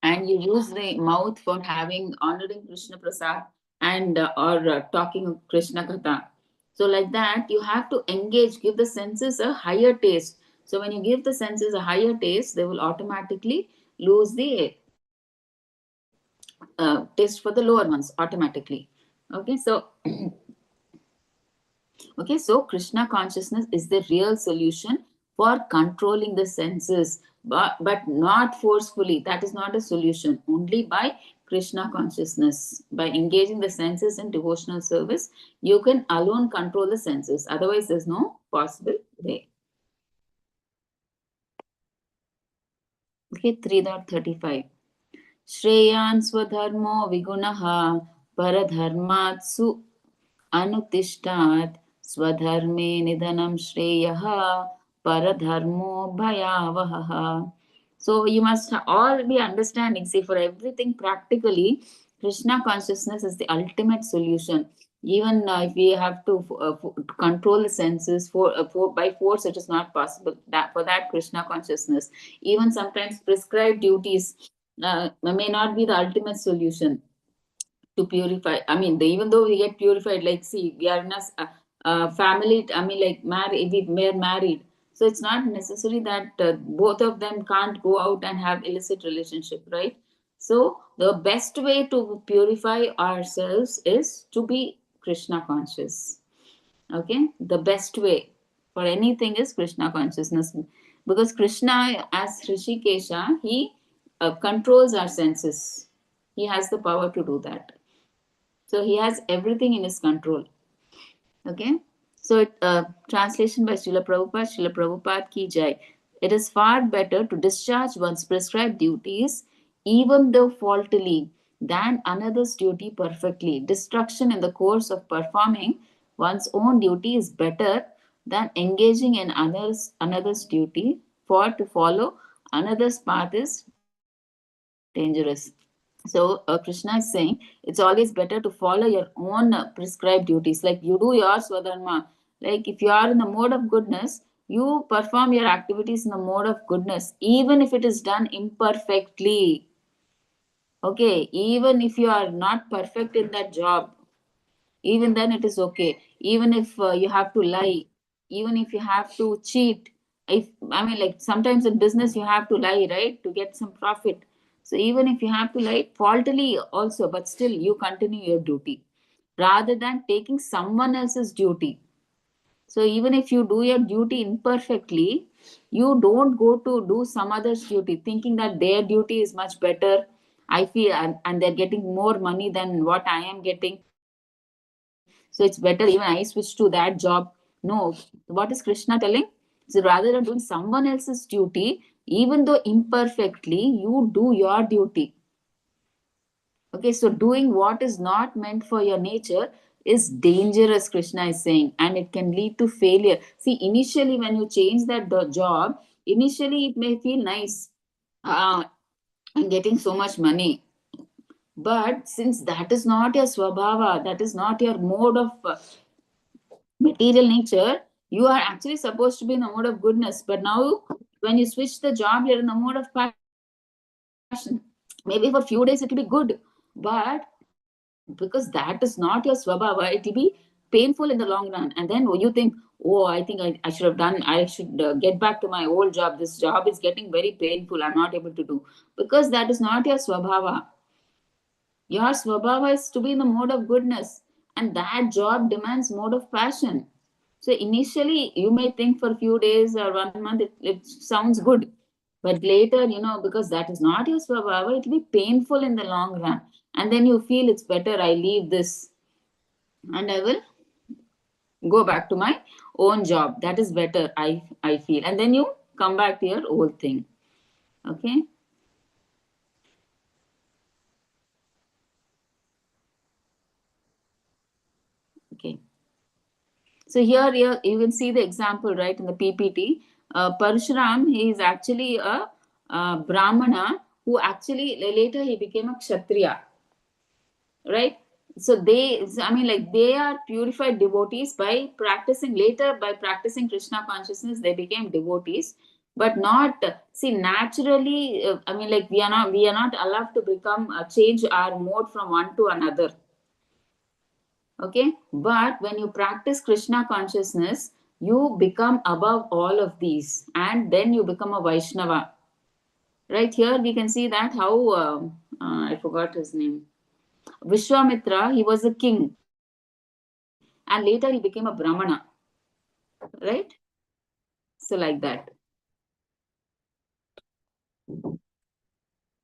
And you use the mouth for having honoring Krishna Prasad and or talking of Krishna Katha. So like that, you have to engage, give the senses a higher taste. So when you give the senses a higher taste, they will automatically lose the taste for the lower ones automatically. Okay, so Krishna consciousness is the real solution for controlling the senses, but not forcefully. That is not a solution. Only by Krishna consciousness, by engaging the senses in devotional service, you can alone control the senses. Otherwise, there's no possible way. Okay, 3.35. Shreyan swadharmo vigunaha paradharmatsu अनुतिष्ठात् स्वधर्मे निधनं श्रेयः paradharmo bhayavahah. So you must all be understanding. See, for everything practically, Krishna consciousness is the ultimate solution. Even if we have to control the senses by force, it is not possible. That for that Krishna consciousness, even sometimes prescribed duties may not be the ultimate solution to purify. I mean, even though we get purified, like, see, we are in a family. I mean, like, we're married. So it's not necessary that both of them can't go out and have illicit relationship, right? So the best way to purify ourselves is to be Krishna conscious. Okay, the best way for anything is Krishna consciousness, because Krishna, as Rishikesha, he controls our senses. He has the power to do that. So he has everything in his control. Okay. So translation by Srila Prabhupada, Srila Prabhupada ki jai. It is far better to discharge one's prescribed duties, even though faultily, than another's duty perfectly. Destruction in the course of performing one's own duty is better than engaging in another's duty, for to follow another's path is dangerous. So Krishna is saying it's always better to follow your own prescribed duties. Like, you do your swadharma. Like, if you are in the mode of goodness, you perform your activities in the mode of goodness, even if it is done imperfectly. Okay, even if you are not perfect in that job, even then it is okay. Even if you have to lie, even if you have to cheat, if I mean, like, sometimes in business you have to lie, right, to get some profit. So even if you have to lie faultily also, but still you continue your duty rather than taking someone else's duty. So even if you do your duty imperfectly, you don't go to do some other's duty thinking that their duty is much better. I feel, and they're getting more money than what I am getting. So it's better even I switch to that job. No. What is Krishna telling? So rather than doing someone else's duty, even though imperfectly, you do your duty. Okay, so doing what is not meant for your nature is dangerous, Krishna is saying, and it can lead to failure. See, initially, when you change that job, initially it may feel nice. I'm getting so much money. But since that is not your swabhava, that is not your mode of material nature, you are actually supposed to be in the mode of goodness. But now, when you switch the job, you're in the mode of passion. Maybe for few days it will be good, but because that is not your swabhava, it will be painful in the long run. And then you think, oh, I should have done, I should get back to my old job. This job is getting very painful. I'm not able to do, because that is not your swabhava. Your swabhava is to be in the mode of goodness, and that job demands mode of passion. So initially, you may think for a few days or 1 month, it sounds good. But later, because that is not your swabhava, it will be painful in the long run. And then you feel it's better I leave this and I will go back to my own job. That is better, I feel. And then you come back to your old thing. Okay. Okay. So here you can see the example, right, in the PPT. Parshuram, he is actually a Brahmana who actually later he became a Kshatriya, right? So they are purified devotees by practicing, later by practicing Krishna consciousness, they became devotees, but not, see, naturally, we are not allowed to become, change our mode from one to another. Okay, but when you practice Krishna consciousness, you become above all of these, and then you become a Vaishnava. Right here, we can see that how I forgot his name. Vishwamitra, he was a king, and later he became a Brahmana. Right? So like that.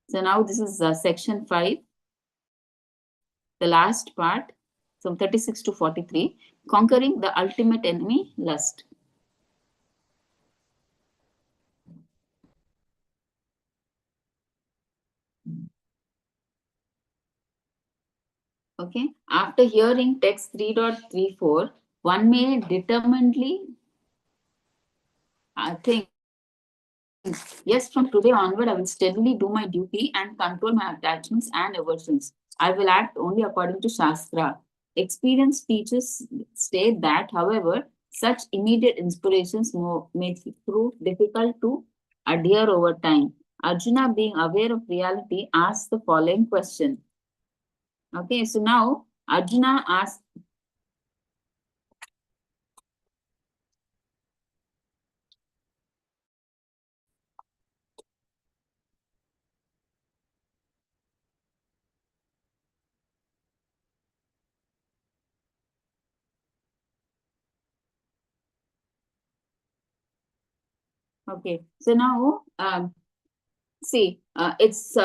So now this is section 5, the last part, from 36 to 43, conquering the ultimate enemy, lust. Okay. After hearing text 3.34, one may determinedly think, yes, from today onward, I will steadily do my duty and control my attachments and aversions. I will act only according to Shastra. Experienced teachers state that, however, such immediate inspirations may prove difficult to adhere over time. Arjuna, being aware of reality, asks the following question. Okay, so now Arjuna asks, okay, so now see, it's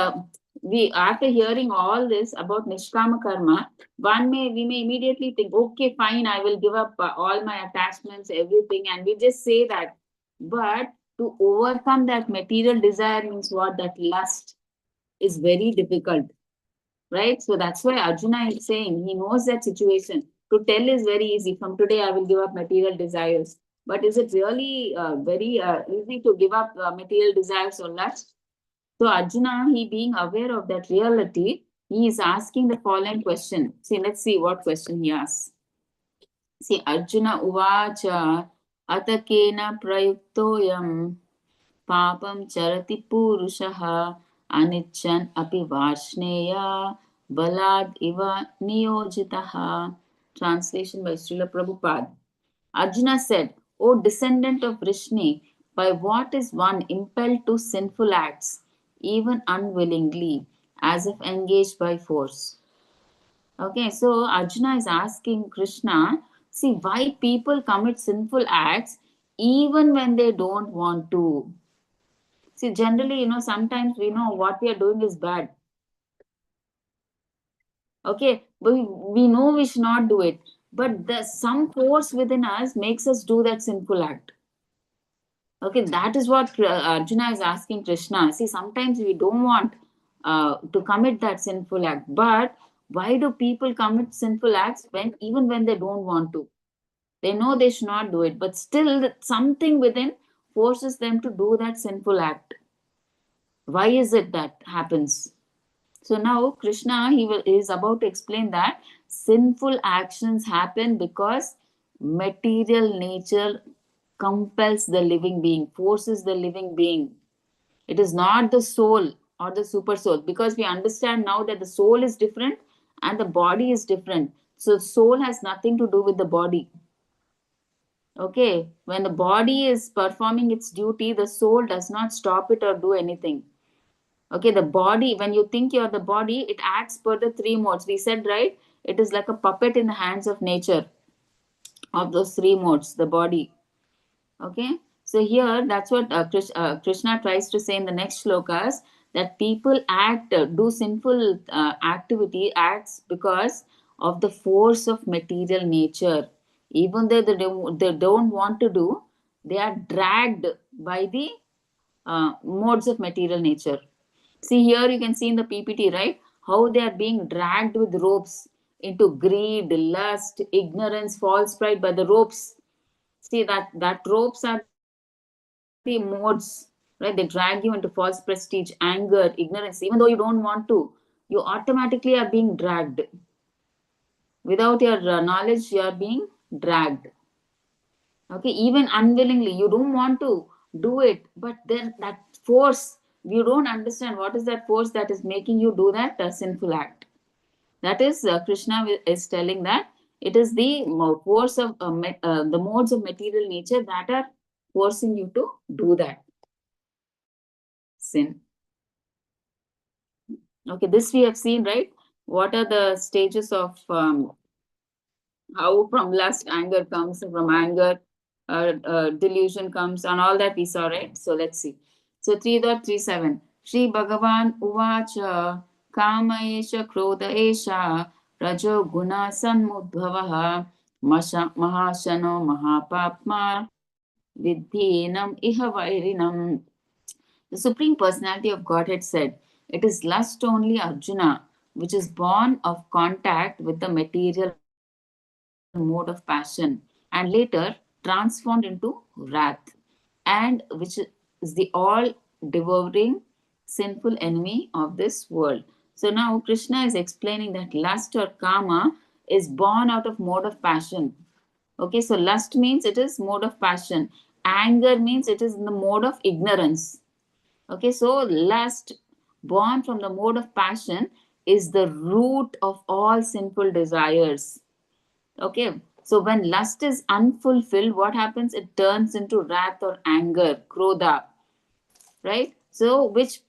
we after hearing all this about Nishkama Karma, we may immediately think, okay, fine, I will give up all my attachments, everything, and we just say that. But to overcome that material desire means what? That lust is very difficult, right? So that's why Arjuna is saying he knows that situation. To tell is very easy. From today, I will give up material desires. But is it really very easy to give up material desires or lust? So Arjuna, he being aware of that reality, he is asking the following question. See, let's see what question he asks. See, Arjuna uvacha atakena prayuktoyam papam charati purushaha anichan api varshneya balad iva niyojitaha. Translation by Srila Prabhupada. Arjuna said, O descendant of Vrishni, by what is one impelled to sinful acts, even unwillingly, as if engaged by force? Okay, so Arjuna is asking Krishna, see, why people commit sinful acts even when they don't want to. See, generally, sometimes we know what we are doing is bad. Okay, but we know we should not do it. But some force within us makes us do that sinful act. Okay, that is what Arjuna is asking Krishna. See, sometimes we don't want to commit that sinful act, but why do people commit sinful acts even when they don't want to? They know they should not do it, but still something within forces them to do that sinful act. Why is it that happens? So now Krishna is about to explain that sinful actions happen because material nature compels the living being, forces the living being. It is not the soul or the super soul, because we understand now that the soul is different and the body is different. So soul has nothing to do with the body. Okay, when the body is performing its duty, the soul does not stop it or do anything. Okay, the body, when you think you're the body, it acts per the three modes. We said, right? It is like a puppet in the hands of nature, of those three modes, the body. Okay, So here, that's what Krishna tries to say in the next shlokas, that people do sinful acts because of the force of material nature. Even though they don't want to do, they are dragged by the modes of material nature. See here, you can see in the PPT, right, how they are being dragged with ropes into greed, lust, ignorance, false pride by the ropes. See that ropes are the modes, right? They drag you into false prestige, anger, ignorance. Even though you don't want to, you automatically are being dragged. Without your knowledge, you are being dragged. Okay, even unwillingly, you don't want to do it, but then that force, you don't understand what is that force that is making you do that sinful act. That is, Krishna is telling that it is the force of the modes of material nature that are forcing you to do that sin. Okay, this we have seen, right? What are the stages of how from lust anger comes, from anger delusion comes, and all that we saw, right? So let's see. So 3.37 Shri Bhagavan Uvacha Kama Esha Krodha Esha Rajo Guna Sanmudbhavaha Mahashano Mahapapma Vidhinam Iha Vairinam. The Supreme Personality of Godhead said, "It is lust only, Arjuna, which is born of contact with the material mode of passion and later transformed into wrath, and which is the all devouring sinful enemy of this world." So now Krishna is explaining that lust or kama is born out of mode of passion. Okay, so lust means it is mode of passion. Anger means it is in the mode of ignorance. Okay, so lust, born from the mode of passion, is the root of all sinful desires. Okay, so when lust is unfulfilled, what happens? It turns into wrath or anger, krodha, right? So which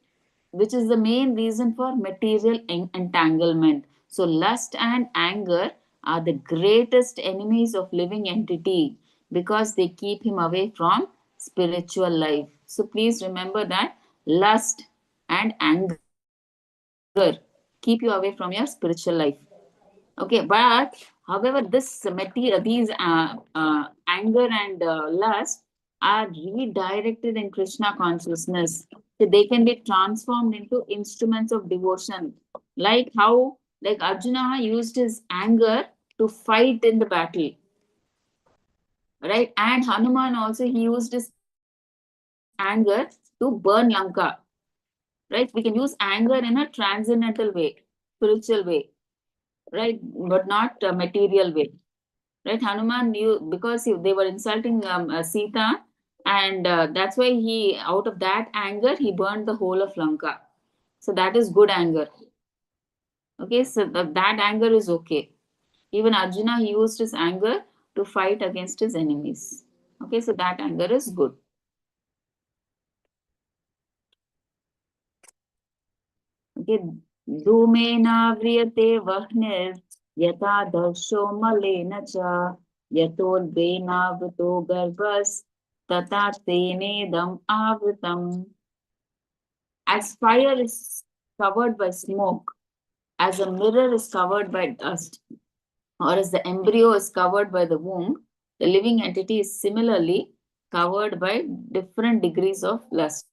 is the main reason for material entanglement. So lust and anger are the greatest enemies of living entity because they keep him away from spiritual life. So please remember that lust and anger keep you away from your spiritual life. Okay, but however, this material, these anger and lust are redirected in Krishna consciousness. So they can be transformed into instruments of devotion. Like how, like Arjuna used his anger to fight in the battle, right? And Hanuman also, he used his anger to burn Lanka, right? We can use anger in a transcendental way, spiritual way, right? But not a material way, right? Hanuman, you, because they were insulting Sita, and that's why he, out of that anger, he burned the whole of Lanka. So that is good anger. Okay, so that anger is okay. Even Arjuna, he used his anger to fight against his enemies. Okay, so that anger is good. Okay, धूमेनाव्रियते वह्निर् यथा दर्शो मलेन च यतोल्बेनावृतो गर्भस् तथा तेनेदम् आवृतम्. As fire is covered by smoke, as a mirror is covered by dust, or as the embryo is covered by the womb, the living entity is similarly covered by different degrees of lust.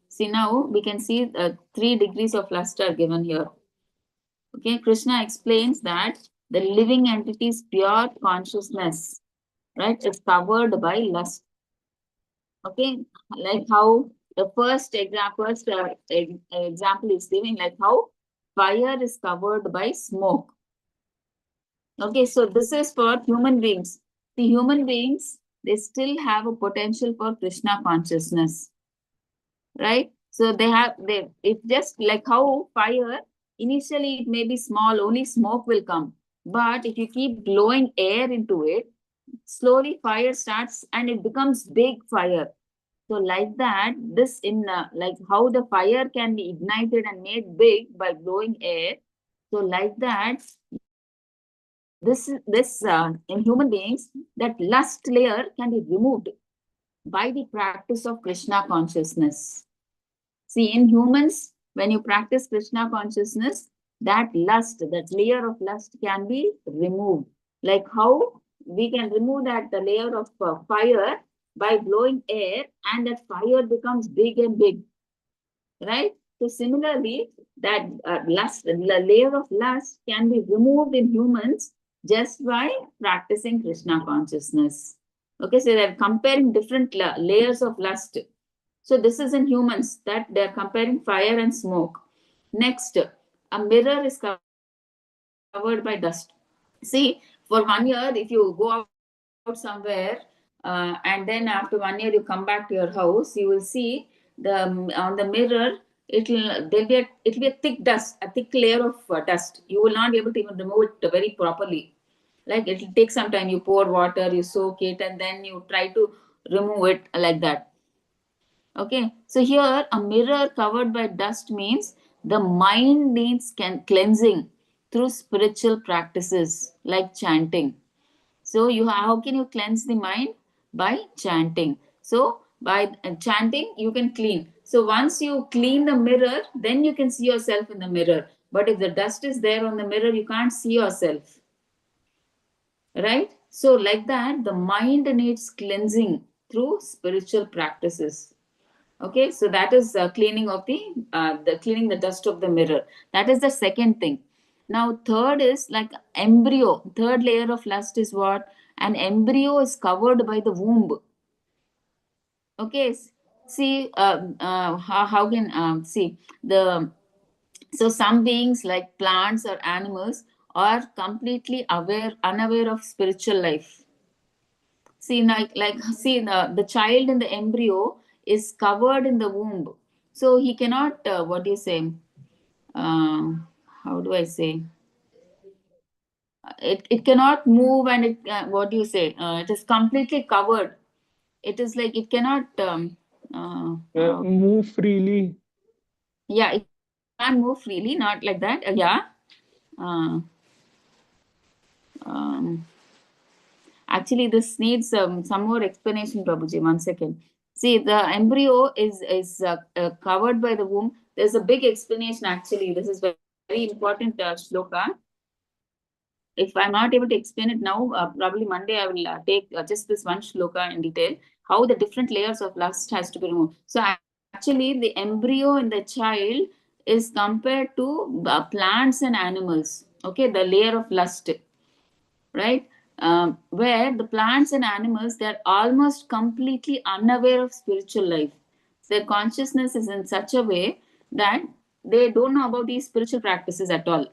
See, now we can see 3 degrees of lust are given here. Okay, Krishna explains that the living entity's pure consciousness, right, is covered by lust. Okay, like how the example is giving, like how fire is covered by smoke. Okay, so this is for human beings. The human beings, they still have a potential for Krishna consciousness, right? So they it's just like how fire, initially it may be small, only smoke will come. But if you keep blowing air into it, slowly fire starts and it becomes big fire. So like that, this in like how the fire can be ignited and made big by blowing air. So like that, this in human beings, that lust layer can be removed. by the practice of Krishna consciousness. See, in humans, when you practice Krishna consciousness, that lust, that layer of lust can be removed. Like how we can remove that the layer of fire by blowing air, and that fire becomes big and big, right? So similarly, that lust, the layer of lust can be removed in humans just by practicing Krishna consciousness. Okay, so they're comparing different layers of lust. So this is in humans, that they're comparing fire and smoke. Next, a mirror is covered by dust. See, for 1 year, if you go out somewhere and then after 1 year you come back to your house, you will see on the mirror it'll be a thick dust, a thick layer of dust. You will not be able to even remove it very properly. Like it'll take some time. You pour water, you soak it, and then you try to remove it like that. Okay, so here a mirror covered by dust means the mind needs cleansing through spiritual practices like chanting. So how can you cleanse the mind? By chanting. So by chanting you can clean. So once you clean the mirror, then you can see yourself in the mirror. But if the dust is there on the mirror, you can't see yourself, right? So like that, the mind needs cleansing through spiritual practices. Okay, so that is cleaning of the cleaning the dust of the mirror. That is the second thing. Now third is like embryo. Third layer of lust is what? An embryo is covered by the womb. Okay, see, how can see the so some beings like plants or animals are completely unaware of spiritual life. See, like see, the child in the embryo is covered in the womb, so he cannot. What do you say? Uh, how do I say? It cannot move, and it what do you say? It is completely covered. It is like it cannot. Move freely. Yeah, it can't move freely. Not like that. Yeah. Uh, um, Actually, this needs some more explanation, Prabhuji. 1 second. See, the embryo is covered by the womb. There's a big explanation. Actually, this is very important shloka. If I'm not able to explain it now, probably Monday I will take just this one shloka in detail. How the different layers of lust has to be removed. So actually, the embryo in the child is compared to plants and animals. Okay, the layer of lust, right? Where the plants and animals, they're almost completely unaware of spiritual life. Their consciousness is in such a way that they don't know about these spiritual practices at all,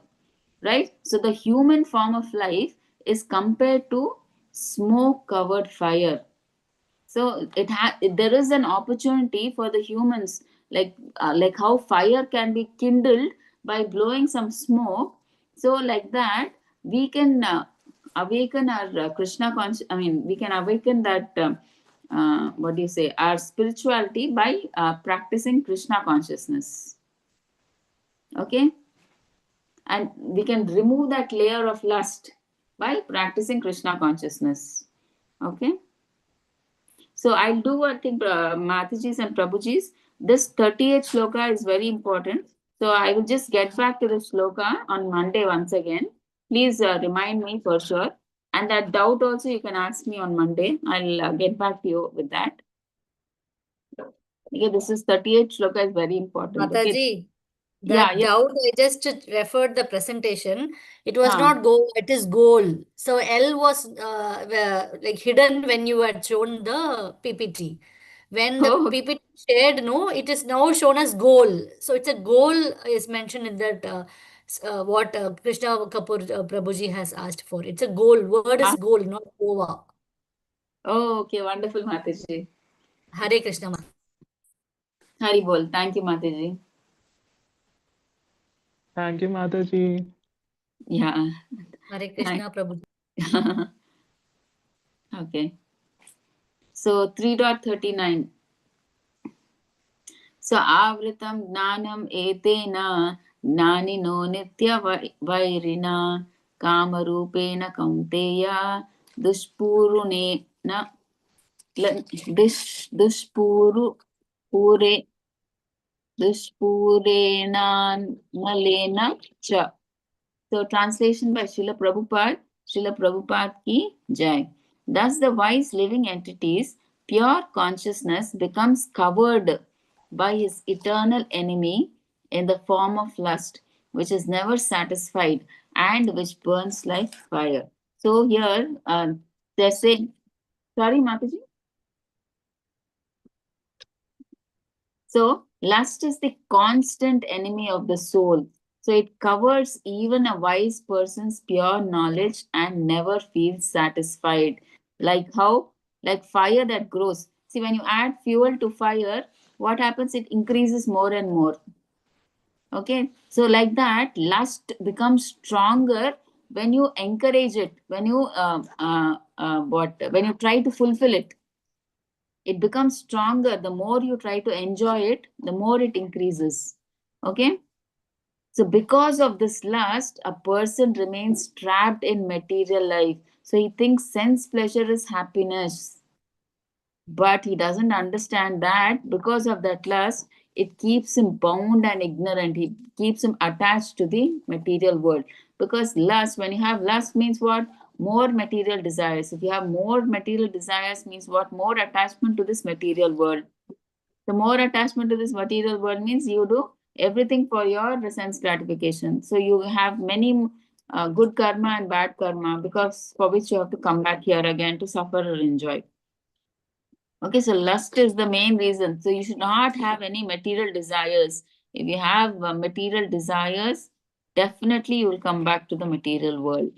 right? So the human form of life is compared to smoke covered fire. So there is an opportunity for the humans, like how fire can be kindled by blowing some smoke. So like that we can awaken our Krishna conscious. I mean, we can awaken that what do you say, our spirituality by practicing Krishna consciousness. Okay, and we can remove that layer of lust by practicing Krishna consciousness. Okay. So I'll do one thing, Mataji's and Prabhuji's. This 38th shloka is very important. So I will just get back to the shloka on Monday once again. Please remind me for sure. And that doubt also you can ask me on Monday. I'll get back to you with that. Okay, this is 38th shloka is very important. Okay. Mataji, Yeah, that yeah. doubt I just referred the presentation. It was Ah. not goal, it is goal. So L was like hidden when you had shown the PPT. When the Oh, PPT shared, no, it is now shown as goal. So it's a goal is mentioned in that what Krishna Kapoor Prabhuji has asked for. It's a goal. Word is ah. goal, not over. Oh, okay. Wonderful, Mataji. Hare Krishna. Hari bol. Thank you, Mataji. Thank you, Mataji. Yeah. Hare Thank. Krishna Prabhuji. Okay. So 3.39. So avritam gnanam etena gnanino nitya vairina kamarupena kaunteya dushpurunena Dushpuru Pure Dushpurenanmalena Cha. So translation by Srila Prabhupada, Srila Prabhupada ki Jai. Thus the wise living entities, pure consciousness becomes covered by his eternal enemy in the form of lust, which is never satisfied and which burns like fire. So here they're saying, sorry Mataji? So, lust is the constant enemy of the soul. So, it covers even a wise person's pure knowledge and never feels satisfied. Like how? Like fire that grows. See, when you add fuel to fire, what happens? It increases more and more. Okay. So, like that, lust becomes stronger when you encourage it, when you when you try to fulfill it. It becomes stronger. The more you try to enjoy it, the more it increases. Okay. So because of this lust, a person remains trapped in material life. So he thinks sense pleasure is happiness, but he doesn't understand that because of that lust, it keeps him bound and ignorant. It keeps him attached to the material world. Because lust, when you have lust, means what? More material desires. If you have more material desires, means what? More attachment to this material world. The more attachment to this material world means you do everything for your sense gratification. So you have many good karma and bad karma, because for which you have to come back here again to suffer or enjoy. Okay, so lust is the main reason. So you should not have any material desires. If you have material desires, definitely you will come back to the material world,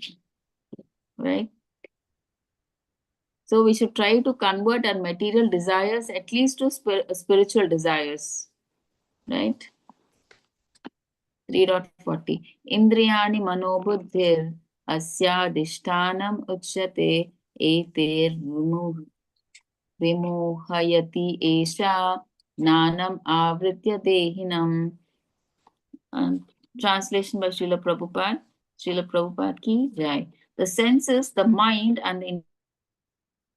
right? So we should try to convert our material desires at least to spiritual desires, right? 3.40 Indriyani manobuddhir asyadishtanam uchyate eter vimuhayati esha nanam avritya dehinam. Translation by Srila Prabhupada. Srila Prabhupada ki jai. The senses, the mind, and the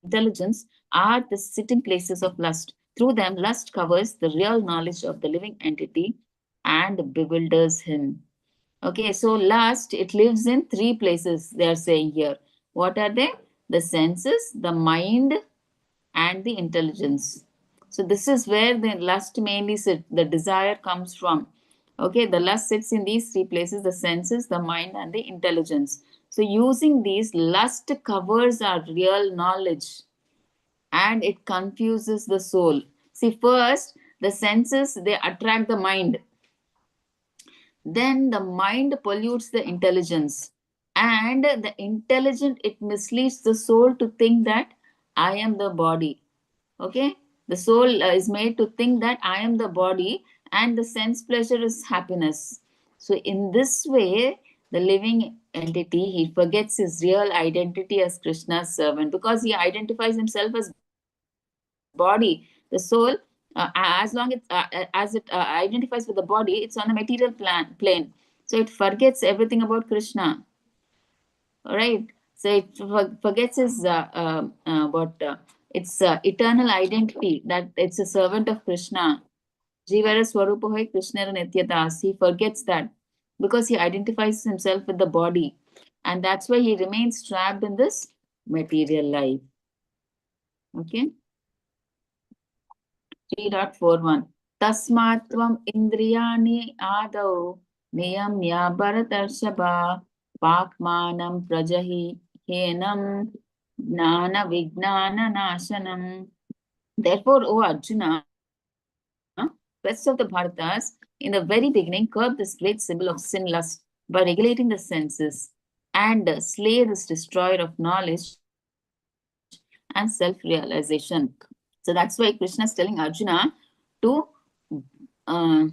intelligence are the sitting places of lust. Through them, lust covers the real knowledge of the living entity and bewilders him. Okay, so lust, it lives in three places, they are saying here. What are they? The senses, the mind, and the intelligence. So this is where the lust mainly sits, the desire comes from. Okay, the lust sits in these three places, the senses, the mind, and the intelligence. So using these, lust covers our real knowledge and it confuses the soul. See, first, the senses, they attract the mind. Then the mind pollutes the intelligence. And the intelligent, it misleads the soul to think that I am the body. Okay, the soul is made to think that I am the body, and the sense pleasure is happiness. So in this way, the living entity, he forgets his real identity as Krishna's servant, because he identifies himself as body. The soul, as long as it identifies with the body, it's on the material plane. So it forgets everything about Krishna. All right. So it forgets his what its eternal identity, that it's a servant of Krishna. Jivara Swarupa Hoy Krishna Nityadas. He forgets that because he identifies himself with the body, and that's why he remains trapped in this material life. Okay. 3.41 Tasmatvam Indriyani Adau Niyamya Bharatarshaba Pakmanam Prajahi Henam Gnana Vignana Nashanam. Therefore, O Arjuna, rest of the Bharatas, in the very beginning, curb this great symbol of sin lust by regulating the senses and slay this destroyer of knowledge and self-realization. So that's why Krishna is telling Arjuna to uh,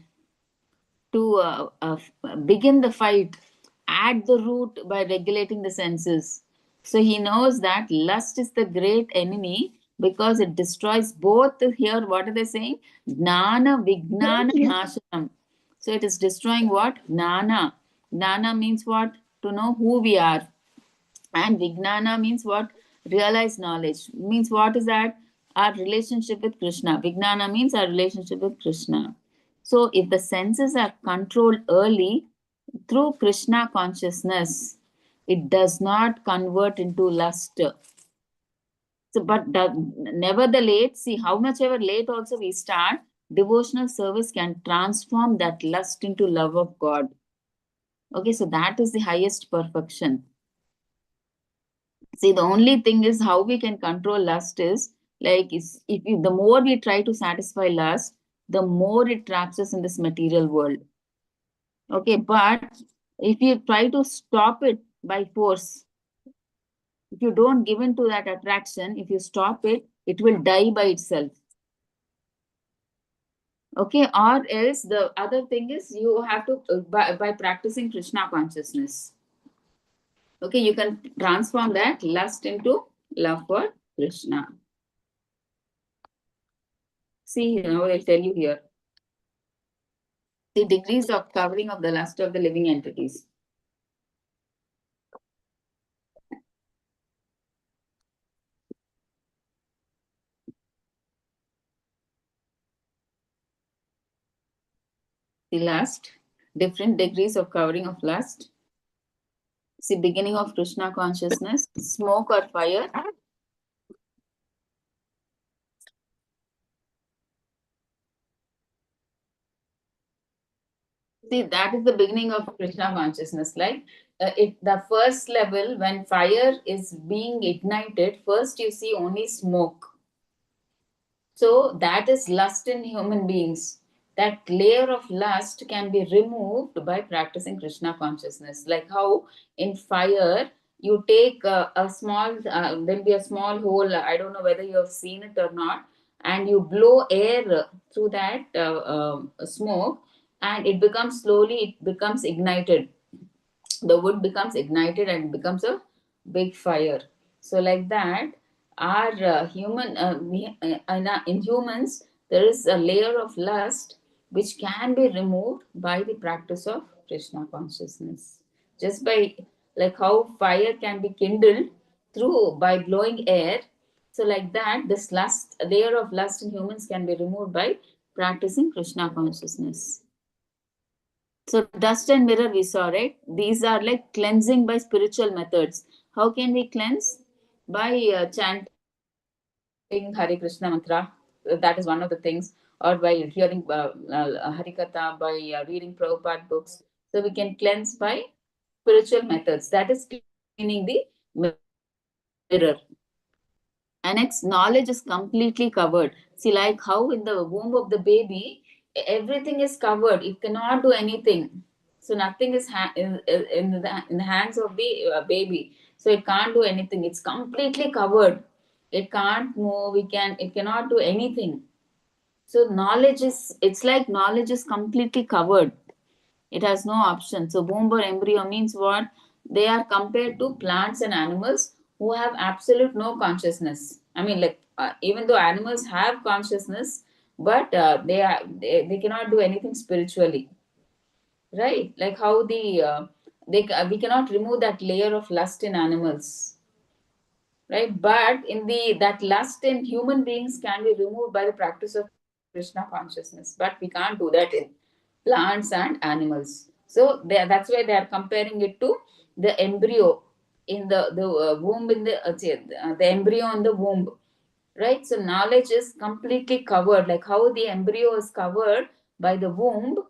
begin the fight at the root by regulating the senses. So he knows that lust is the great enemy because it destroys both. Here, what are they saying? Gnana, Vignana, Nashanam. So it is destroying what? Gnana. Gnana means what? To know who we are. And Vignana means what? Realized knowledge. Means what is that? our relationship with Krishna. Vijnana means our relationship with Krishna. So if the senses are controlled early through Krishna consciousness, it does not convert into lust. So, but nevertheless, see how much ever late also we start, devotional service can transform that lust into love of God. Okay, so that is the highest perfection. See, the only thing is how we can control lust is like the more we try to satisfy lust, the more it traps us in this material world. Okay, but if you try to stop it by force, if you don't give in to that attraction, if you stop it, it will die by itself. Okay, or else the other thing is you have to by practicing Krishna consciousness. Okay, you can transform that lust into love for Krishna. See, now I'll tell you here the degrees of covering of the lust of the living entities. The lust, different degrees of covering of lust. See, beginning of Krishna consciousness, smoke or fire. See, that is the beginning of Krishna consciousness. Like the first level, when fire is being ignited, first you see only smoke. So that is lust in human beings. That layer of lust can be removed by practicing Krishna consciousness. Like how in fire, you take a small, there'll be a small hole, I don't know whether you have seen it or not, and you blow air through that smoke, and it becomes slowly, it becomes ignited. The wood becomes ignited and becomes a big fire. So like that, our in humans there is a layer of lust which can be removed by the practice of Krishna consciousness, just by like how fire can be kindled through by blowing air. So like that, this lust layer of lust in humans can be removed by practicing Krishna consciousness. So dust and mirror we saw, right? These are like cleansing by spiritual methods. How can we cleanse? By chanting Hare Krishna mantra. That is one of the things. Or by hearing Harikatha, by reading Prabhupada books. So we can cleanse by spiritual methods. That is cleaning the mirror. And its knowledge is completely covered. See, like how in the womb of the baby, everything is covered. It cannot do anything. So nothing is in the hands of the baby. So it can't do anything. It's completely covered. It can't move. It cannot do anything. So it's like knowledge is completely covered. It has no option. So womb or embryo means what? They are compared to plants and animals who have absolute no consciousness. I mean, like even though animals have consciousness, but they cannot do anything spiritually, right? Like how we cannot remove that layer of lust in animals, right? But in the that lust in human beings can be removed by the practice of Krishna consciousness, but we can't do that in plants and animals. So that's why they are comparing it to the embryo in the womb in the embryo in the womb, right? So knowledge is completely covered, like how the embryo is covered by the womb,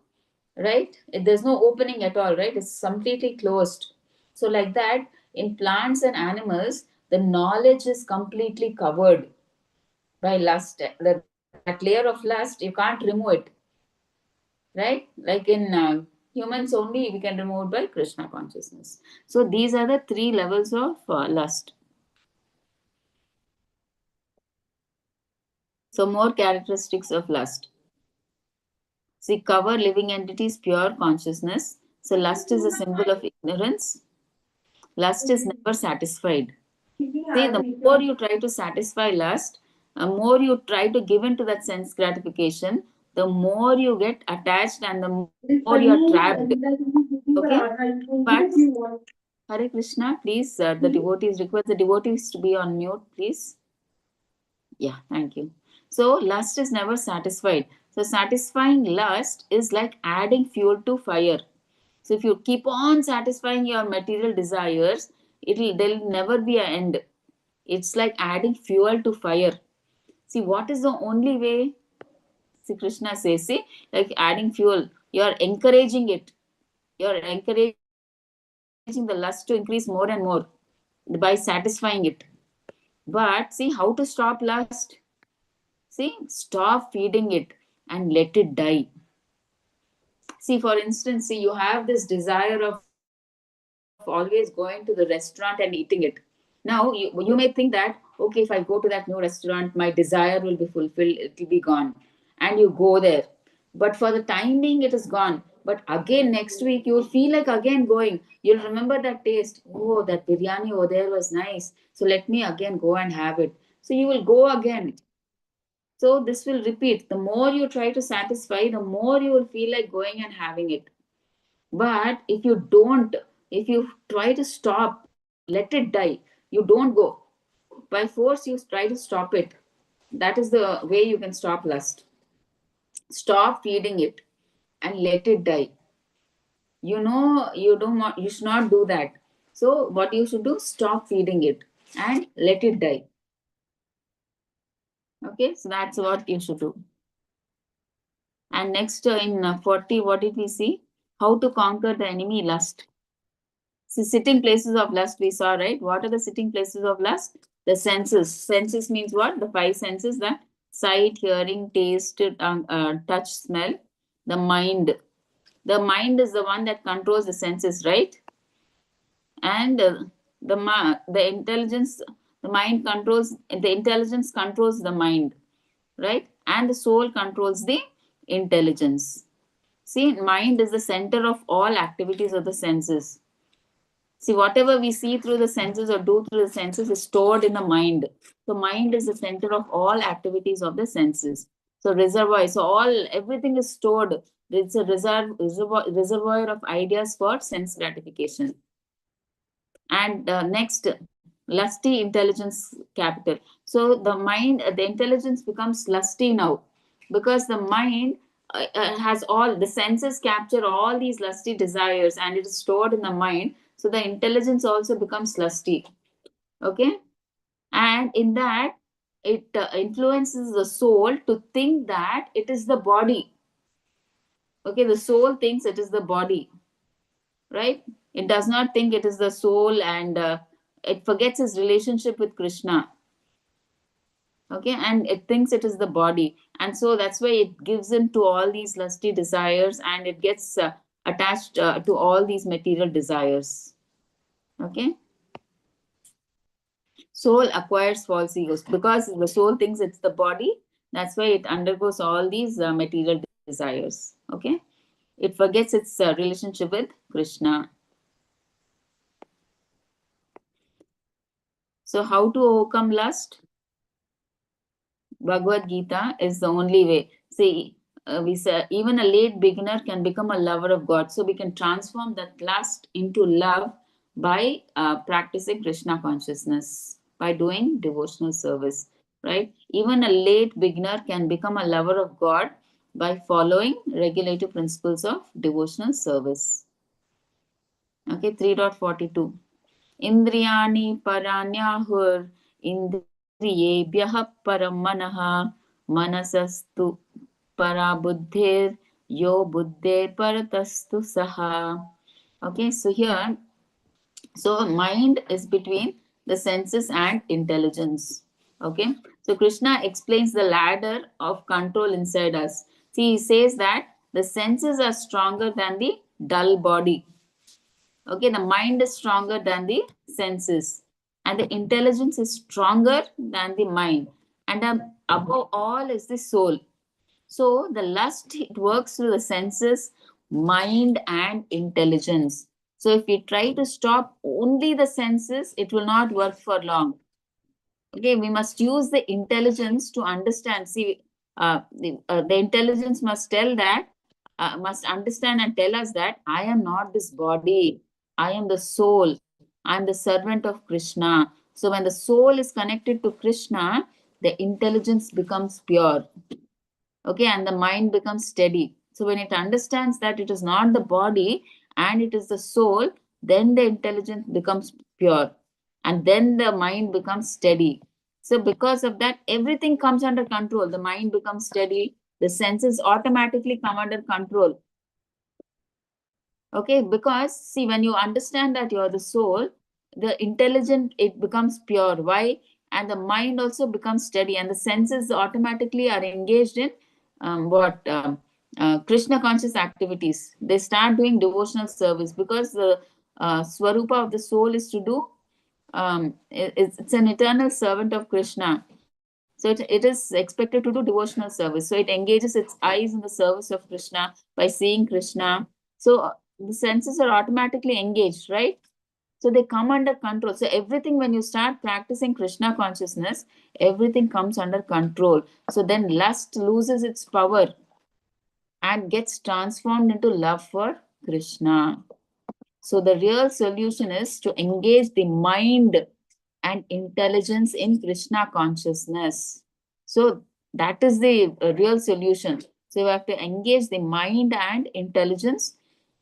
right? There's no opening at all, right? It's completely closed. So like that, in plants and animals, the knowledge is completely covered by lust. That layer of lust, you can't remove it, right? Like in humans only, we can remove it by Krishna consciousness. So these are the three levels of lust. So more characteristics of lust. See, cover living entities, pure consciousness. So lust is a symbol of ignorance. Lust is never satisfied. See, the more you try to satisfy lust, the more you try to give into that sense gratification, the more you get attached and the more you are trapped. Okay? But Hare Krishna, please, the devotees request the devotees to be on mute, please. Yeah, thank you. So lust is never satisfied. So satisfying lust is like adding fuel to fire. So if you keep on satisfying your material desires, there'll never be an end. It's like adding fuel to fire. See, what is the only way? See, Krishna says, see, like adding fuel, you're encouraging it. You're encouraging the lust to increase more and more by satisfying it. But see, how to stop lust? See, stop feeding it and let it die. See, for instance, see, you have this desire of always going to the restaurant and eating it. Now, you may think that, okay, if I go to that new restaurant, my desire will be fulfilled, it will be gone. And you go there. But for the time being, it is gone. But again, next week, you will feel like again going. You'll remember that taste. Oh, that biryani over there was nice. So let me again go and have it. So you will go again. So this will repeat. The more you try to satisfy, the more you will feel like going and having it. But if you don't, if you try to stop, let it die, you don't go. By force, you try to stop it. That is the way you can stop lust. Stop feeding it and let it die. You know, you don't want, you should not do that. So what you should do, stop feeding it and let it die. Okay, so that's what you should do. And next in 40, what did we see? How to conquer the enemy lust. See, sitting places of lust we saw, right? What are the sitting places of lust? The senses. Senses means what? The five senses, that sight, hearing, taste, touch, smell. The mind. The mind is the one that controls the senses, right? And the intelligence, the mind controls, the intelligence controls the mind, right? And the soul controls the intelligence. See, mind is the center of all activities of the senses. See, whatever we see through the senses or do through the senses is stored in the mind. So mind is the center of all activities of the senses. So reservoir, so all everything is stored. It's a reservoir of ideas for sense gratification. And next, lusty intelligence capital. So the mind, the intelligence becomes lusty now, because the mind has all the senses capture all these lusty desires and it is stored in the mind. So the intelligence also becomes lusty. Okay, and in that it influences the soul to think that it is the body. Okay, the soul thinks it is the body, right? It does not think it is the soul, and it forgets its relationship with Krishna. Okay, and it thinks it is the body, and so that's why it gives in to all these lusty desires, and it gets attached to all these material desires. Okay, soul acquires false egos because the soul thinks it's the body. That's why it undergoes all these material desires. Okay, it forgets its relationship with Krishna. So how to overcome lust? Bhagavad Gita is the only way. See, we say even a late beginner can become a lover of God. So we can transform that lust into love by practicing Krishna consciousness, by doing devotional service, right? Even a late beginner can become a lover of God by following regulative principles of devotional service. Okay, 3.42. Indriyani paranyahur indriyebhyah param manah manasastu parabuddhir yo buddhe paratastu saha. Okay, so here, so mind is between the senses and intelligence. Okay, so Krishna explains the ladder of control inside us. See, he says that the senses are stronger than the dull body. Okay, the mind is stronger than the senses, and the intelligence is stronger than the mind, and above all is the soul. So the lust, it works through the senses, mind, and intelligence. So if we try to stop only the senses, it will not work for long. Okay, we must use the intelligence to understand. See, the intelligence must tell that, must understand and tell us that I am not this body, I am the soul, I am the servant of Krishna. So when the soul is connected to Krishna, the intelligence becomes pure. Okay, and the mind becomes steady. So when it understands that it is not the body and it is the soul, then the intelligence becomes pure, and then the mind becomes steady. So because of that, everything comes under control. The mind becomes steady, the senses automatically come under control. Okay, because see, when you understand that you're the soul, the intelligent, it becomes pure. Why? And the mind also becomes steady, and the senses automatically are engaged in what Krishna conscious activities. They start doing devotional service because the swarupa of the soul is to do it's an eternal servant of Krishna. So it is expected to do devotional service. So it engages its eyes in the service of Krishna by seeing Krishna. So the senses are automatically engaged, right? So they come under control. So everything, when you start practicing Krishna consciousness, everything comes under control. So then lust loses its power and gets transformed into love for Krishna. So the real solution is to engage the mind and intelligence in Krishna consciousness. So that is the real solution. So you have to engage the mind and intelligence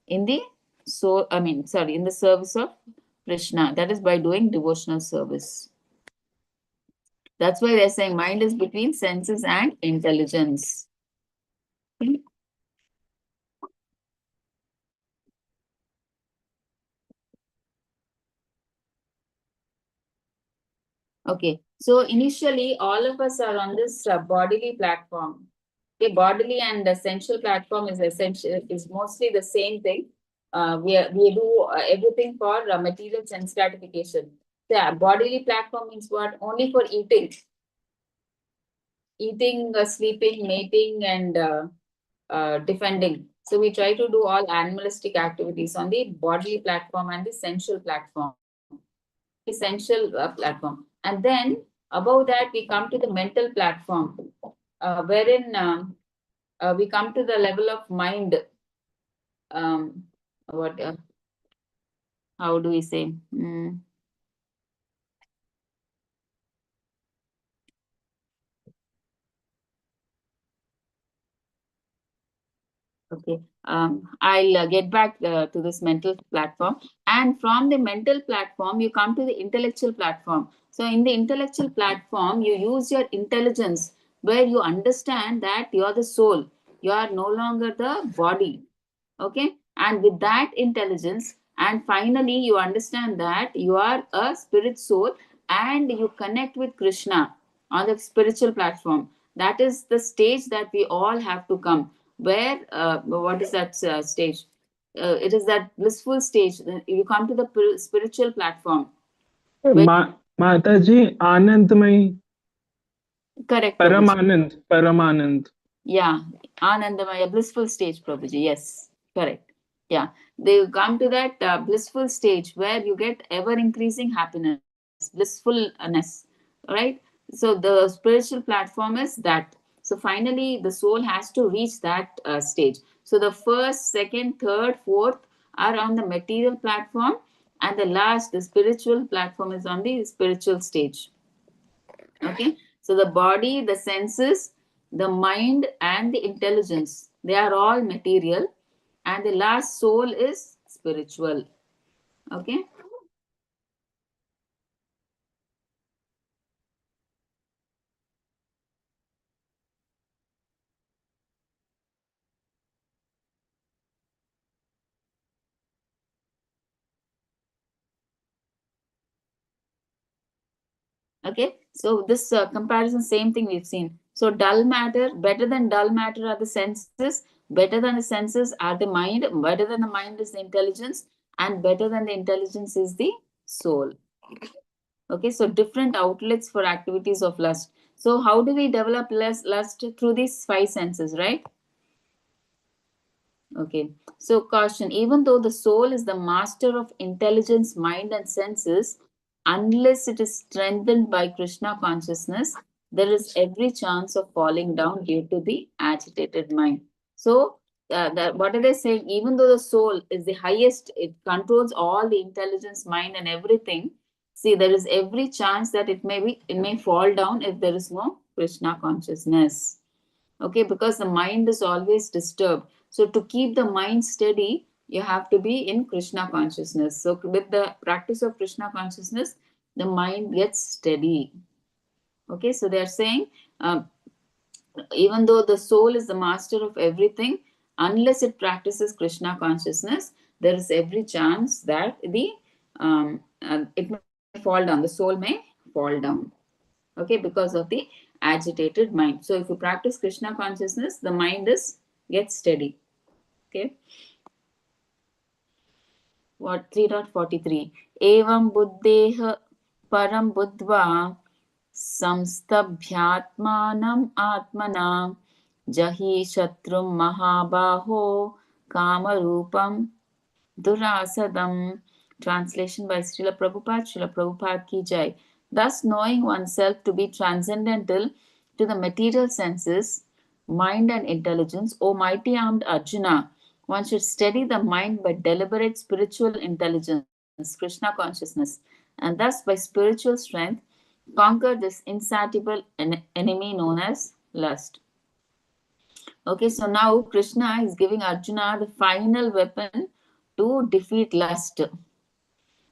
in the in the service of Krishna. That is by doing devotional service. That's why they're saying mind is between senses and intelligence. Okay, so initially all of us are on this bodily platform. Okay, bodily and essential platform is mostly the same thing. We do everything for material sense gratification. The bodily platform means what? Only for eating, sleeping, mating, and defending. So we try to do all animalistic activities on the bodily platform and the sensual platform. Essential platform. And then above that, we come to the mental platform, wherein we come to the level of mind. Um, what? How do we say? Okay. I'll get back to this mental platform. And from the mental platform, you come to the intellectual platform. So, in the intellectual platform, you use your intelligence where you understand that you're the soul, you are no longer the body. Okay. And with that intelligence, and finally, you understand that you are a spirit soul and you connect with Krishna on the spiritual platform. That is the stage that we all have to come. Where, what is that stage? It is that blissful stage. You come to the spiritual platform. Mataji, Anandmai, Correct, Prabhuji. Paramanand. Yeah, Anandamaya, blissful stage, Prabhuji. Yes, correct. Yeah, they come to that blissful stage where you get ever increasing happiness, blissfulness, right? So the spiritual platform is that. So finally, the soul has to reach that stage. So the first, second, third, fourth are on the material platform, and the last, the spiritual platform, is on the spiritual stage. Okay, so the body, the senses, the mind, and the intelligence, they are all material, and the last soul is spiritual. Okay. Okay, so this comparison, same thing we've seen. So dull matter, better than dull matter are the senses, better than the senses are the mind, better than the mind is the intelligence, and better than the intelligence is the soul. Okay, so different outlets for activities of lust. So how do we develop lust? Through these five senses, right? Okay, so caution, even though the soul is the master of intelligence, mind, and senses, unless it is strengthened by Krishna consciousness, there is every chance of falling down due to the agitated mind. So, what are they saying? Even though the soul is the highest, it controls all the intelligence, mind, and everything. See, there is every chance that it may fall down if there is no Krishna consciousness. Okay, because the mind is always disturbed. So to keep the mind steady, you have to be in Krishna consciousness. So with the practice of Krishna consciousness, the mind gets steady. Okay, so they are saying, even though the soul is the master of everything, unless it practices Krishna consciousness, there is every chance that it may fall down. The soul may fall down. Okay, because of the agitated mind. So if you practice Krishna consciousness, the mind gets steady. Okay. What 3.43? Evam buddheha param buddhva samstabhyatmanam atmana jahi shatrum mahabaho kamarupam Durasadam. Translation by Srila Prabhupada. Srila Prabhupada ki jai. Thus, knowing oneself to be transcendental to the material senses, mind and intelligence, O mighty armed Arjuna, one should steady the mind by deliberate spiritual intelligence, Krishna consciousness, and thus by spiritual strength conquer this insatiable enemy known as lust. Okay, so now Krishna is giving Arjuna the final weapon to defeat lust.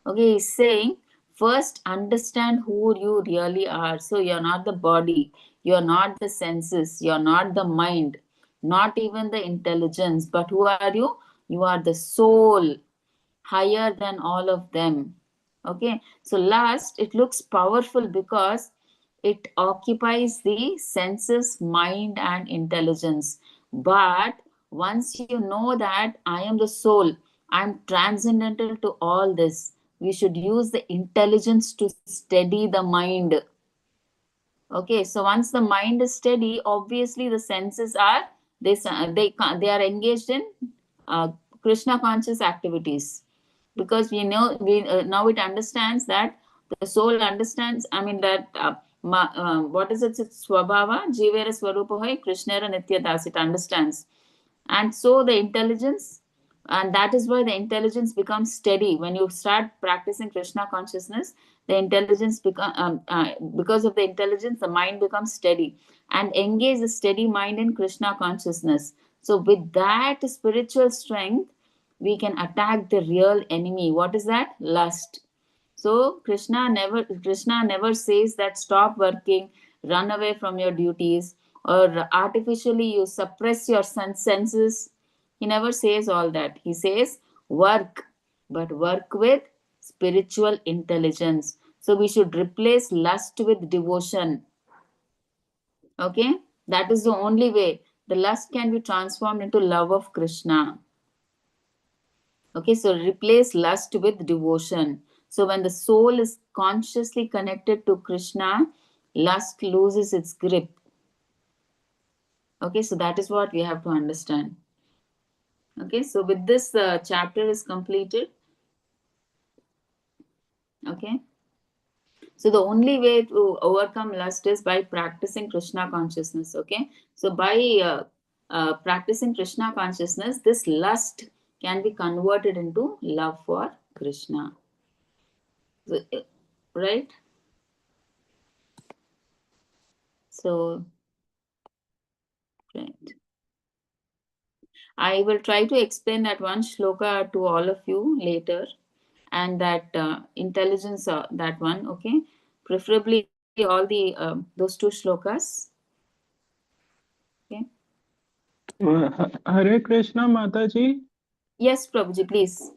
Okay, he's saying, first understand who you really are. So you're not the body, you're not the senses, you're not the mind, not even the intelligence, but who are you? You are the soul, higher than all of them. Okay, so last, it looks powerful because it occupies the senses, mind, and intelligence. But once you know that I am the soul, I'm transcendental to all this, we should use the intelligence to steady the mind. Okay, so once the mind is steady, obviously the senses are they are engaged in uh, Krishna conscious activities, because we know now it understands that the soul understands. I mean that what is it? It's Swabhava Jivera Swarupa Hai Krishnera Nitya Das. It understands, and so the intelligence, and that is why the intelligence becomes steady when you start practicing Krishna consciousness. The intelligence because of the intelligence, the mind becomes steady and engage the steady mind in Krishna consciousness. So with that spiritual strength, we can attack the real enemy. What is that? Lust. So Krishna never says that stop working, run away from your duties, or artificially you suppress your senses. He never says all that. He says work, but work with spiritual intelligence. So we should replace lust with devotion. Okay, that is the only way. The lust can be transformed into love of Krishna. Okay, so replace lust with devotion. So when the soul is consciously connected to Krishna, lust loses its grip. Okay, so that is what we have to understand. Okay, so with this, the chapter is completed. Okay, so the only way to overcome lust is by practicing Krishna consciousness. Okay, so by practicing Krishna consciousness, this lust can be converted into love for Krishna. So, right? So, right. I will try to explain that one shloka to all of you later, and that intelligence, that one, okay? Preferably all the those two shlokas. Okay. Hare Krishna Mataji. Yes, Prabhuji, please.